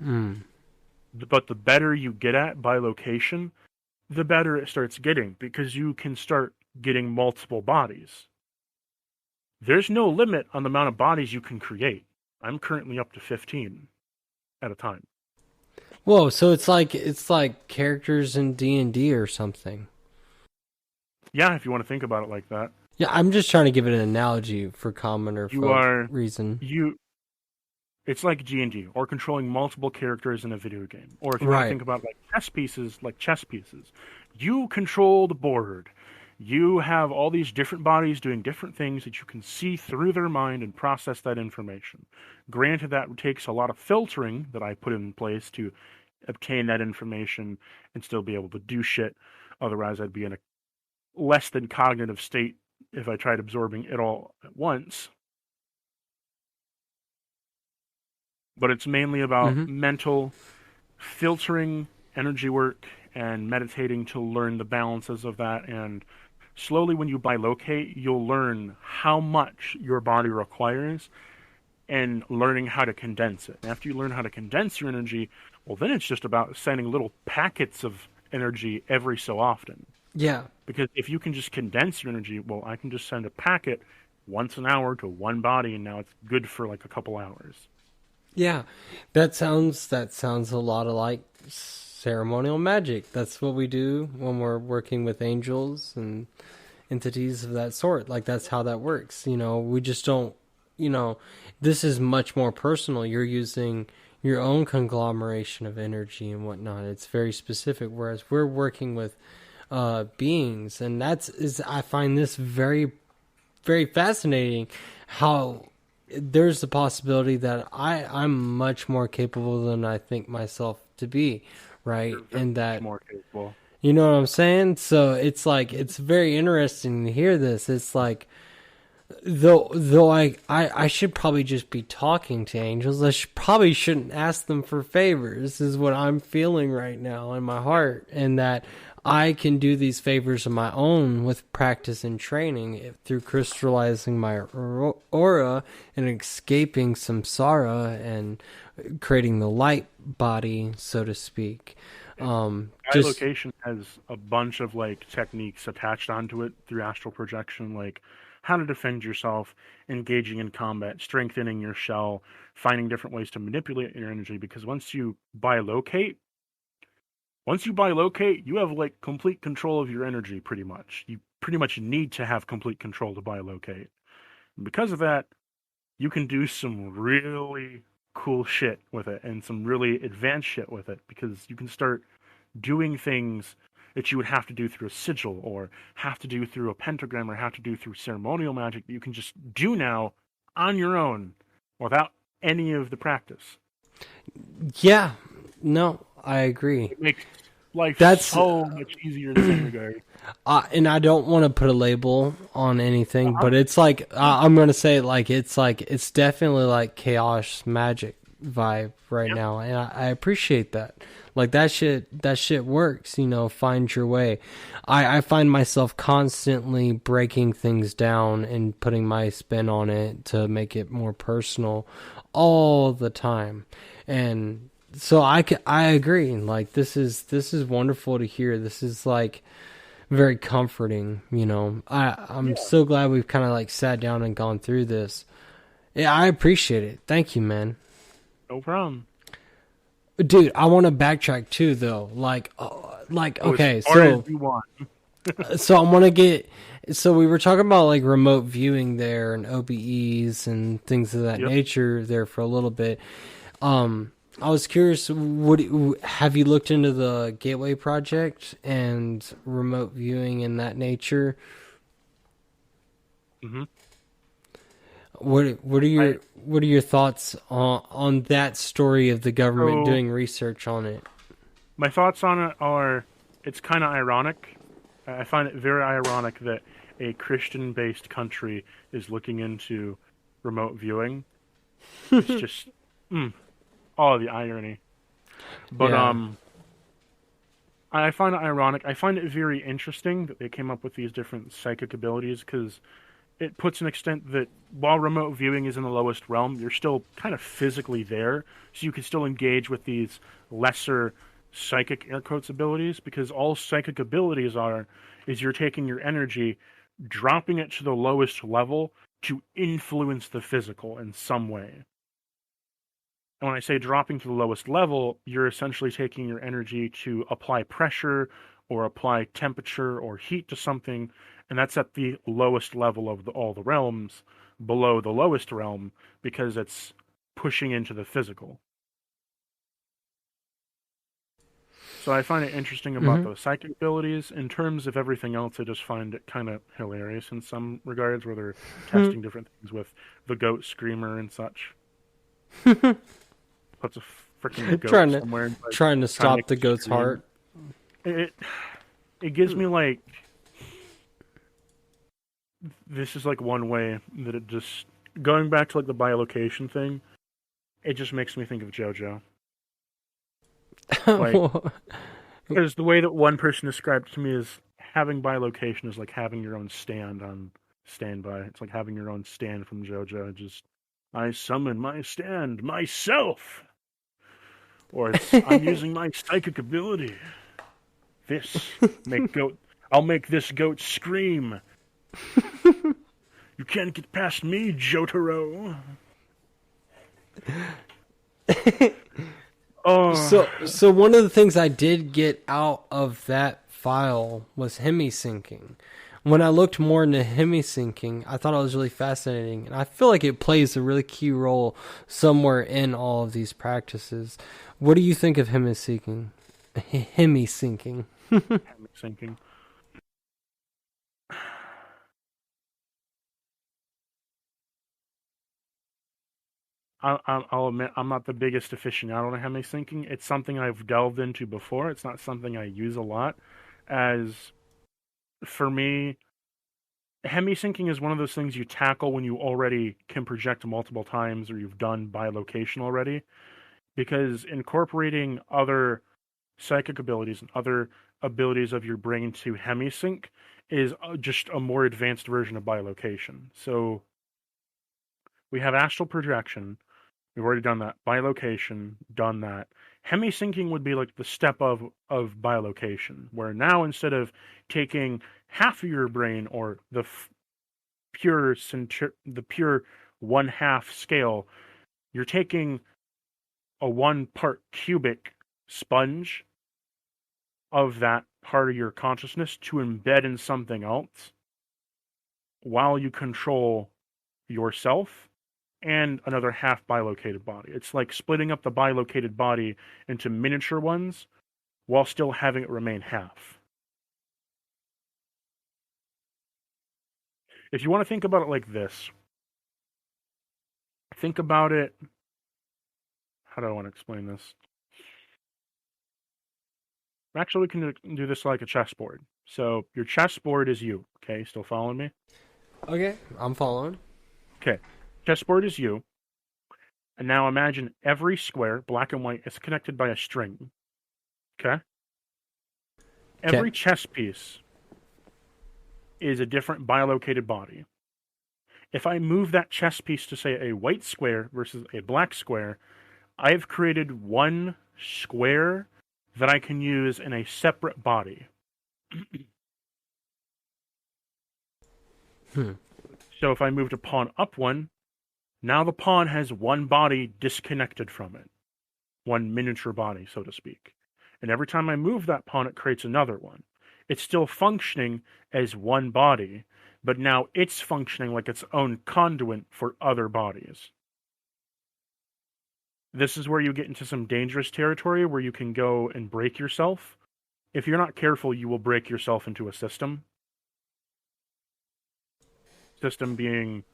But the better you get at by location, the better it starts getting, because you can start getting multiple bodies. There's no limit on the amount of bodies you can create. I'm currently up to 15 at a time. Whoa, so it's like characters in D&D or something. Yeah, if you want to think about it like that. Yeah, I'm just trying to give it an analogy for commoner reason. It's like G&D, or controlling multiple characters in a video game. Or if you want to think about like chess pieces, you control the board. You have all these different bodies doing different things that you can see through their mind and process that information. Granted, that takes a lot of filtering that I put in place to obtain that information and still be able to do shit. Otherwise, I'd be in a less than cognitive state if I tried absorbing it all at once. But it's mainly about mental filtering, energy work, and meditating to learn the balances of that. And slowly, when you bilocate, you'll learn how much your body requires and learning how to condense it. And after you learn how to condense your energy, well, then it's just about sending little packets of energy every so often. Yeah. Because if you can just condense your energy, well, I can just send a packet once an hour to one body, and now it's good for like a couple hours. Yeah, that sounds a lot like ceremonial magic. That's what we do when we're working with angels and entities of that sort. Like, that's how that works. You know, we just don't, you know, this is much more personal. You're using your own conglomeration of energy and whatnot. It's very specific, whereas we're working with beings, and I find this very, very fascinating, how there's the possibility that I'm much more capable than I think myself to be, right? And that more capable. You know what I'm saying? So it's like, it's very interesting to hear this. It's like, though I should probably just be talking to angels. I probably shouldn't ask them for favors, is what I'm feeling right now in my heart, and that I can do these favors of my own with practice and training through crystallizing my aura and escaping samsara and creating the light body, so to speak. Location has a bunch of like techniques attached onto it through astral projection, like how to defend yourself, engaging in combat, strengthening your shell, finding different ways to manipulate your energy. Because once you bilocate, you have like complete control of your energy, pretty much. You pretty much need to have complete control to bilocate. And because of that, you can do some really cool shit with it and some really advanced shit with it, because you can start doing things that you would have to do through a sigil or have to do through a pentagram or have to do through ceremonial magic that you can just do now on your own without any of the practice. Yeah, no, I agree. It makes life so much easier in that regard. And I don't want to put a label on anything, but it's like, I'm going to say it like, it's definitely like chaos magic vibe right now. And I appreciate that. Like, that shit works, you know, find your way. I find myself constantly breaking things down and putting my spin on it to make it more personal all the time. And so I agree. Like, this is wonderful to hear. This is like very comforting, you know. I'm so glad we've kind of like sat down and gone through this. Yeah, I appreciate it. Thank you, man. No problem. Dude, I want to backtrack too, though. Okay, so you want. so I want to get. So we were talking about like remote viewing there and OBEs and things of that nature there for a little bit. I was curious, have you looked into the Gateway Project and remote viewing in that nature? Mm-hmm. What are your thoughts on that story of the government doing research on it? My thoughts on it are, it's kind of ironic. I find it very ironic that a Christian-based country is looking into remote viewing. It's just, oh, the irony. But I find it ironic. I find it very interesting that they came up with these different psychic abilities, because it puts an extent that while remote viewing is in the lowest realm, you're still kind of physically there, so you can still engage with these lesser psychic air quotes abilities, because all psychic abilities is you're taking your energy, dropping it to the lowest level to influence the physical in some way. And when I say dropping to the lowest level, you're essentially taking your energy to apply pressure or apply temperature or heat to something, and that's at the lowest level of all the realms, below the lowest realm, because it's pushing into the physical. So I find it interesting about those psychic abilities. In terms of everything else, I just find it kind of hilarious in some regards, where they're testing different things with the goat screamer and such. Puts a freaking goat somewhere. Trying to stop the goat's heart. It gives me like, this is like one way that it just, going back to like the bilocation thing, it just makes me think of JoJo. Like, because the way that one person described it to me is having bilocation is like having your own stand on standby. It's like having your own stand from JoJo. Just, I summon my stand myself. Or it's, I'm using my psychic ability. I'll make this goat scream. You can't get past me, Jotaro. So one of the things I did get out of that file was hemi-syncing. When I looked more into hemi-syncing, I thought it was really fascinating, and I feel like it plays a really key role somewhere in all of these practices. What do you think of hemi-syncing? Hemi-syncing. Hemi-syncing. I'll admit, I'm not the biggest aficionado on hemi-syncing. It's something I've delved into before. It's not something I use a lot. As for me, hemi-syncing is one of those things you tackle when you already can project multiple times, or you've done bilocation already. Because incorporating other psychic abilities and other abilities of your brain to hemi-sync is just a more advanced version of bilocation. So we have astral projection. We've already done that. Bilocation, done that. Hemi-syncing would be like the step of bilocation, where now instead of taking half of your brain, or the pure 1/2 scale, you're taking a 1-part cubic sponge of that part of your consciousness to embed in something else, while you control yourself and another half bilocated body. It's like splitting up the bilocated body into miniature ones while still having it remain half. If you want to think about it like this, think about it, how do I want to explain this? Actually, we can do this like a chessboard. So your chessboard is you, okay? Still following me? Okay, I'm following. Okay, chessboard is you. And now imagine every square, black and white, is connected by a string. Okay? Every chess piece is a different bilocated body. If I move that chess piece to, say, a white square versus a black square, I've created one square that I can use in a separate body. So if I moved a pawn up one, now the pawn has one body disconnected from it. One miniature body, so to speak. And every time I move that pawn, it creates another one. It's still functioning as one body, but now it's functioning like its own conduit for other bodies. This is where you get into some dangerous territory where you can go and break yourself. If you're not careful, you will break yourself into a system. System being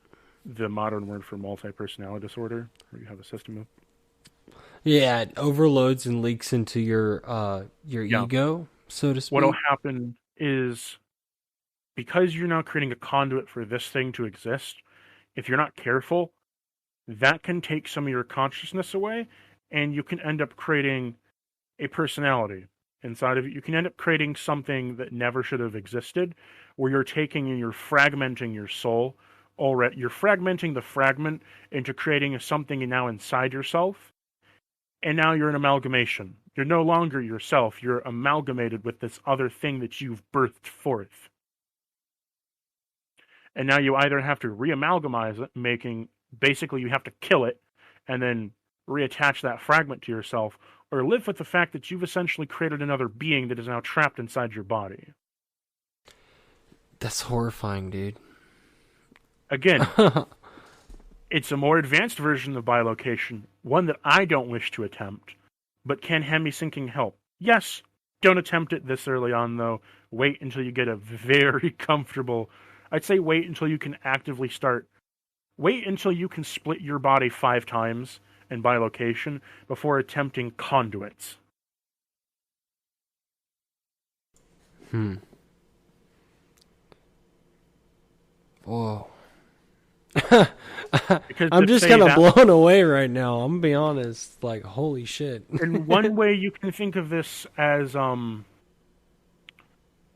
the modern word for multi-personality disorder, where you have a system of... Yeah, it overloads and leaks into your ego, so to speak. What'll happen is because you're now creating a conduit for this thing to exist, if you're not careful, that can take some of your consciousness away, and you can end up creating a personality inside of it. You can end up creating something that never should have existed, where you're taking and you're fragmenting your soul already. You're fragmenting the fragment into creating something now inside yourself, and now you're an amalgamation. You're no longer yourself. You're amalgamated with this other thing that you've birthed forth. And now you either have to re-amalgamize it, basically you have to kill it and then reattach that fragment to yourself, or live with the fact that you've essentially created another being that is now trapped inside your body. That's horrifying, dude. Again, it's a more advanced version of bilocation, one that I don't wish to attempt, but can hemi-syncing help? Yes, don't attempt it this early on, though. Wait until you get a very comfortable... I'd say wait until you can actively start... Wait until you can split your body 5 times in bilocation before attempting conduits. Whoa. Because I'm just kind of blown away right now. I'm gonna be honest. Like, holy shit. And one way you can think of this as,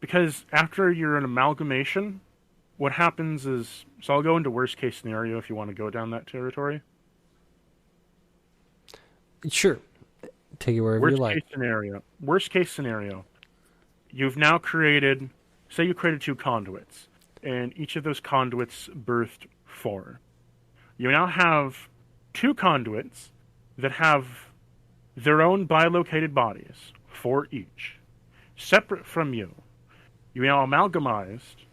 because after you're an amalgamation, what happens is, so I'll go into worst case scenario if you want to go down that territory. Sure. Take it wherever you like. Worst case scenario. You've now created, say you created 2 conduits, and each of those conduits birthed 4. You now have 2 conduits that have their own bilocated bodies, 4 each, separate from you. You now amalgamized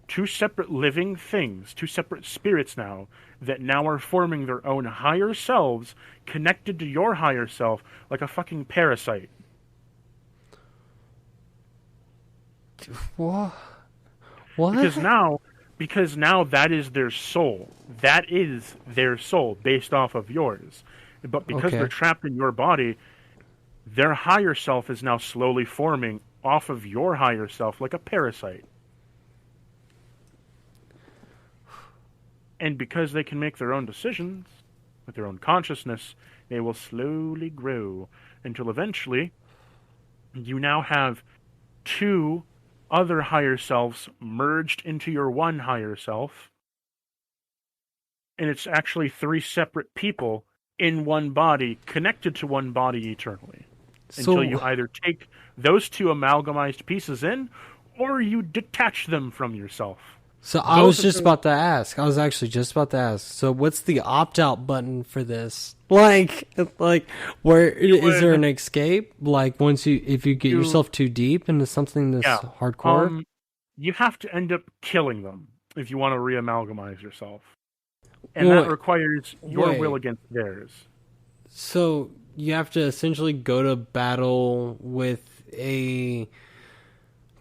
2 separate living things, 2 separate spirits now, that now are forming their own higher selves, connected to your higher self, like a fucking parasite. What? Because now that is their soul. That is their soul, based off of yours. But because they're trapped in your body, their higher self is now slowly forming off of your higher self like a parasite. And because they can make their own decisions with their own consciousness, they will slowly grow until eventually you now have 2 other higher selves merged into your one higher self. And it's actually 3 separate people in one body, connected to one body eternally. Until you either take those 2 amalgamized pieces in, or you detach them from yourself. So I was just about to ask. I was actually just about to ask. So what's the opt-out button for this? Like, where is there an escape? Like, if you get yourself too deep into something that's hardcore? You have to end up killing them if you want to re-amalgamize yourself. And that requires your will against theirs. So you have to essentially go to battle with a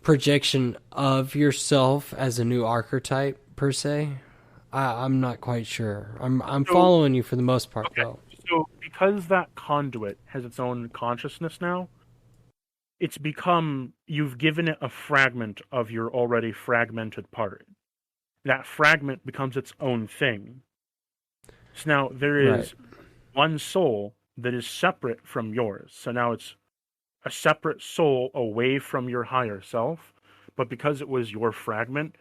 projection of yourself as a new archetype, per se? I'm not quite sure. I'm following you for the most part, though. So because that conduit has its own consciousness now, it's become, you've given it a fragment of your already fragmented part. That fragment becomes its own thing. So now there is one soul that is separate from yours. So now it's a separate soul away from your higher self, but because it was your fragment,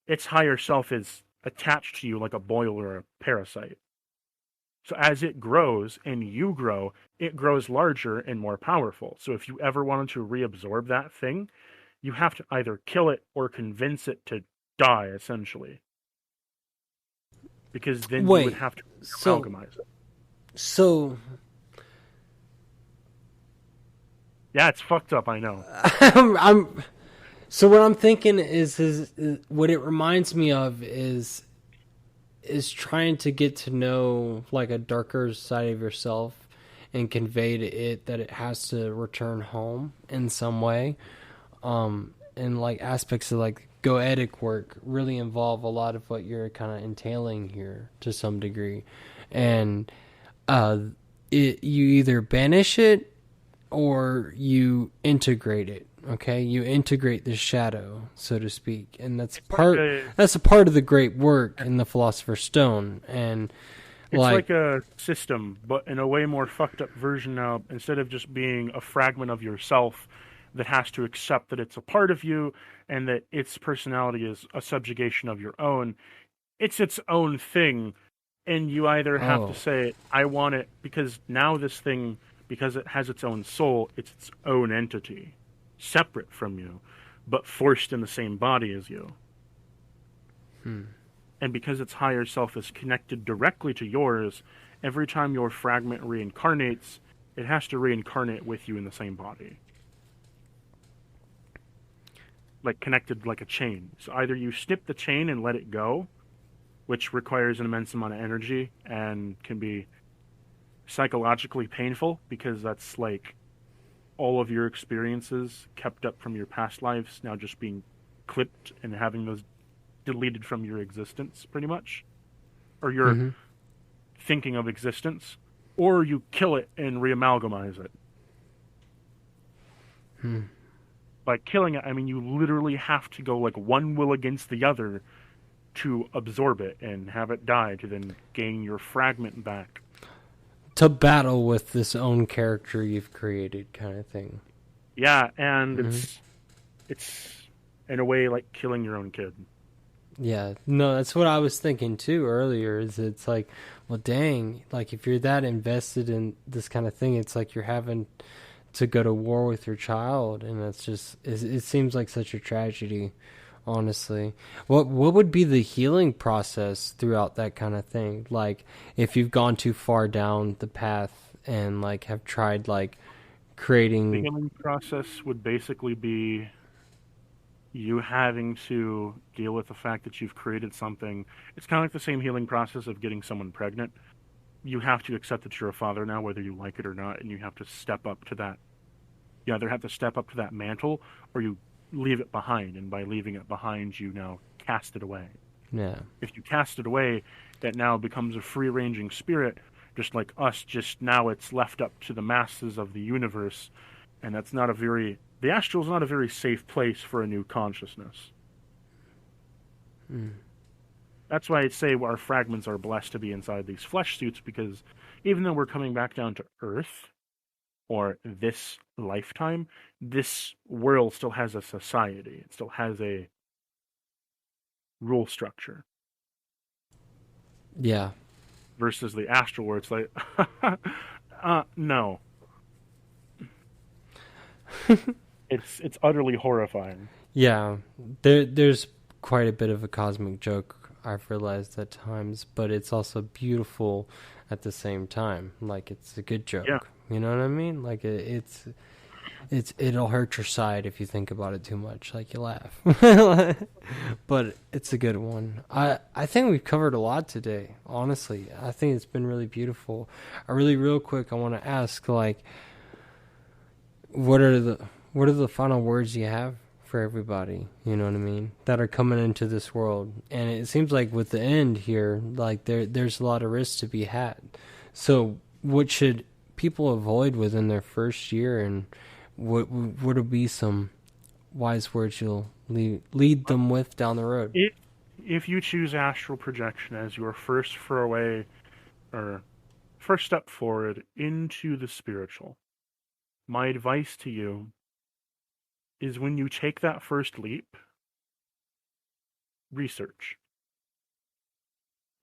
its higher self is attached to you like a boil or a parasite. So as it grows and you grow, it grows larger and more powerful. So if you ever wanted to reabsorb that thing, you have to either kill it or convince it to die, essentially. Because then you would have to amalgamize it. So... Yeah, it's fucked up, I know. So what I'm thinking is what it reminds me of is trying to get to know like a darker side of yourself and convey to it that it has to return home in some way. And like aspects of like goetic work really involve a lot of what you're kind of entailing here to some degree. And you either banish it or you integrate it. Okay, you integrate the shadow, so to speak, and that's a It's part of the great work in the Philosopher's Stone. And like a system, but in a way more fucked up version now. Instead of just being a fragment of yourself that has to accept that it's a part of you and that its personality is a subjugation of your own, it's its own thing. And you either have to say, I want it, because now this thing, because it has its own soul, it's its own entity, separate from you, but forced in the same body as you. And because its higher self is connected directly to yours, every time your fragment reincarnates, it has to reincarnate with you in the same body. Like connected like a chain. So either you snip the chain and let it go, which requires an immense amount of energy and can be psychologically painful, because that's like all of your experiences kept up from your past lives now just being clipped and having those deleted from your existence, pretty much. Or your thinking of existence. Or you kill it and reamalgamize it. By killing it, I mean you literally have to go like one will against the other to absorb it and have it die to then gain your fragment back. To battle with this own character you've created, kind of thing. Yeah, and it's in a way like killing your own kid. Yeah, no, that's what I was thinking too earlier. Is it's like, well, dang, like if you're that invested in this kind of thing, it's like you're having to go to war with your child, and it's just it seems like such a tragedy. Honestly, what would be the healing process throughout that kind of thing? Like, if you've gone too far down the path and like have tried like creating, the healing process would basically be you having to deal with the fact that you've created something. It's kind of like the same healing process of getting someone pregnant. You have to accept that you're a father now, whether you like it or not, and you have to step up to that. You either have to step up to that mantle, or you leave it behind, and by leaving it behind, you now cast it away. Yeah. If you cast it away, that now becomes a free-ranging spirit, just like us, just now it's left up to the masses of the universe, and that's not a very... The astral is not a very safe place for a new consciousness. That's why I'd say our fragments are blessed to be inside these flesh suits, because even though we're coming back down to Earth, or this lifetime, this world still has a society. It still has a rule structure. Yeah. Versus the astral, where it's like, no. It's utterly horrifying. Yeah. There's quite a bit of a cosmic joke, I've realized at times, but it's also beautiful at the same time. Like, it's a good joke. Yeah. You know what I mean? Like, it'll hurt your side if you think about it too much. Like, you laugh. But it's a good one. I think we've covered a lot today, honestly. I think it's been really beautiful. Real quick, I want to ask, like, what are the final words you have for everybody, you know what I mean, that are coming into this world? And it seems like with the end here, like there's a lot of risks to be had. So what should people avoid within their first year, and what would be some wise words you'll lead them with down the road? If you choose astral projection as your first foray, or first step forward into the spiritual, my advice to you is, when you take that first leap, research.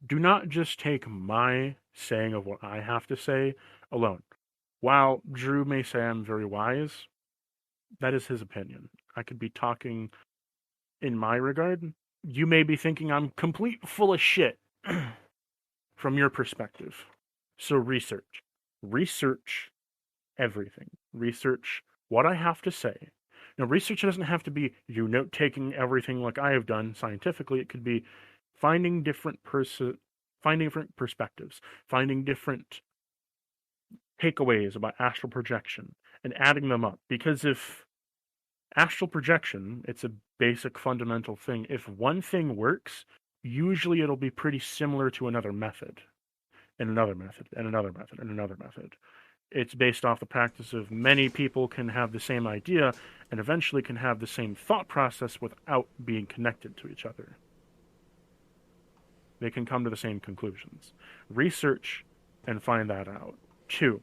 Do not just take my saying of what I have to say alone. While Drew may say I'm very wise, that is his opinion. I could be talking in my regard. You may be thinking I'm complete full of shit from your perspective. So research. Research everything. Research what I have to say. Now, research doesn't have to be you note-taking everything like I have done scientifically. It could be finding different perspectives, finding different takeaways about astral projection, and adding them up. Because if astral projection, it's a basic fundamental thing. If one thing works, usually it'll be pretty similar to another method, and another method, and another method, and another method. It's based off the practice of many people can have the same idea and eventually can have the same thought process without being connected to each other. They can come to the same conclusions. Research and find that out. 2,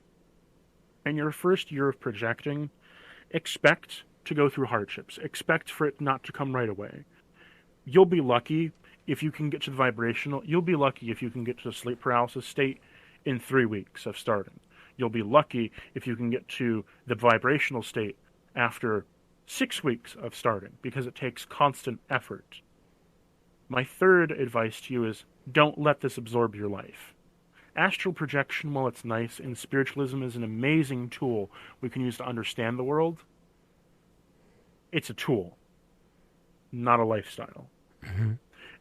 in your first year of projecting, expect to go through hardships. Expect for it not to come right away. You'll be lucky if you can get to the vibrational. You'll be lucky if you can get to the sleep paralysis state in 3 weeks of starting. You'll be lucky if you can get to the vibrational state after 6 weeks of starting, because it takes constant effort. My third advice to you is don't let this absorb your life. Astral projection, while it's nice, and spiritualism is an amazing tool we can use to understand the world, it's a tool, not a lifestyle. Mm-hmm.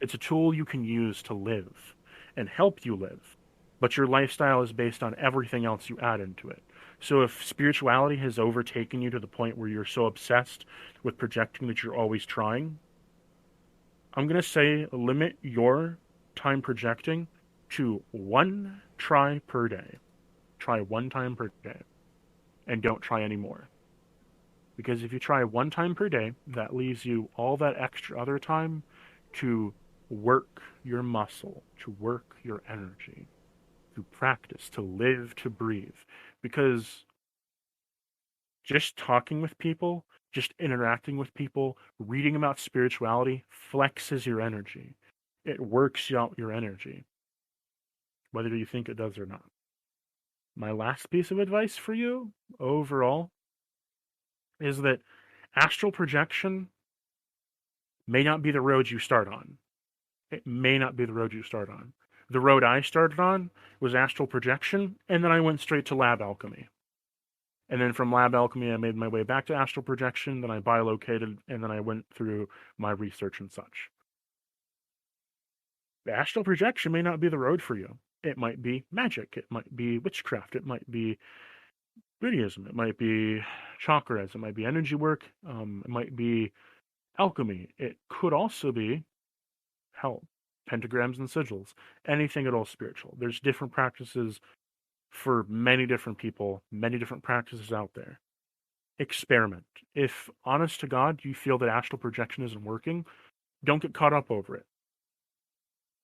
It's a tool you can use to live and help you live, but your lifestyle is based on everything else you add into it. So if spirituality has overtaken you to the point where you're so obsessed with projecting that you're always trying, I'm going to say limit your time projecting to 1 try per day. Try 1 time per day. And don't try any more. Because if you try 1 time per day, that leaves you all that extra other time to work your muscle, to work your energy, to practice, to live, to breathe. Because just talking with people, just interacting with people, reading about spirituality flexes your energy. It works out your energy, whether you think it does or not. My last piece of advice for you, overall, is that astral projection may not be the road you start on. It may not be the road you start on. The road I started on was astral projection, and then I went straight to lab alchemy. And then from lab alchemy, I made my way back to astral projection, then I bilocated, and then I went through my research and such. The astral projection may not be the road for you. It might be magic. It might be witchcraft. It might be Buddhism. It might be chakras. It might be energy work. It might be alchemy. It could also be, hell, pentagrams and sigils. Anything at all spiritual. There's different practices for many different people, many different practices out there. Experiment. If, honest to God, you feel that astral projection isn't working, don't get caught up over it.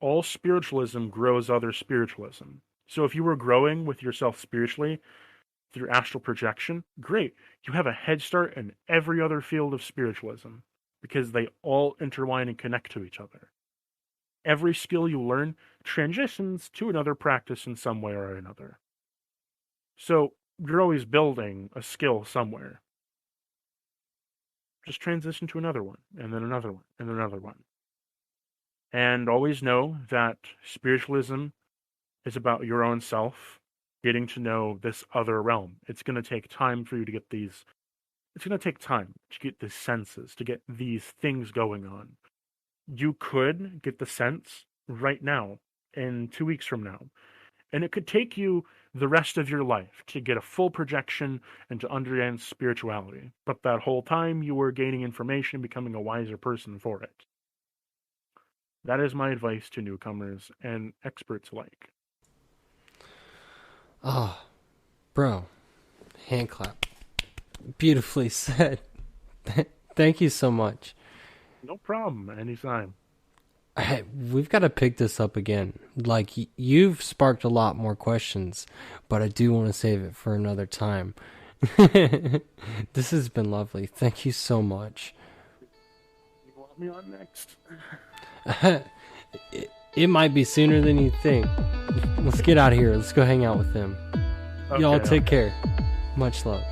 All spiritualism grows other spiritualism. So if you were growing with yourself spiritually through astral projection, great. You have a head start in every other field of spiritualism because they all intertwine and connect to each other. Every skill you learn transitions to another practice in some way or another. So you're always building a skill somewhere. Just transition to another one, and then another one, and another one. And always know that spiritualism is about your own self getting to know this other realm. It's going to take time for you to get these. It's going to take time to get the senses, to get these things going on. You could get the sense right now, in 2 weeks from now. And it could take you the rest of your life to get a full projection and to understand spirituality. But that whole time you were gaining information, becoming a wiser person for it. That is my advice to newcomers and experts alike. Oh, bro. Hand clap. Beautifully said. Thank you so much. No problem. Anytime. Hey, we've got to pick this up again. Like, you've sparked a lot more questions, but I do want to save it for another time. This has been lovely. Thank you so much. You want me on next? It might be sooner than you think. Let's get out of here. Let's go hang out with them. Okay, Y'all take care. Much love.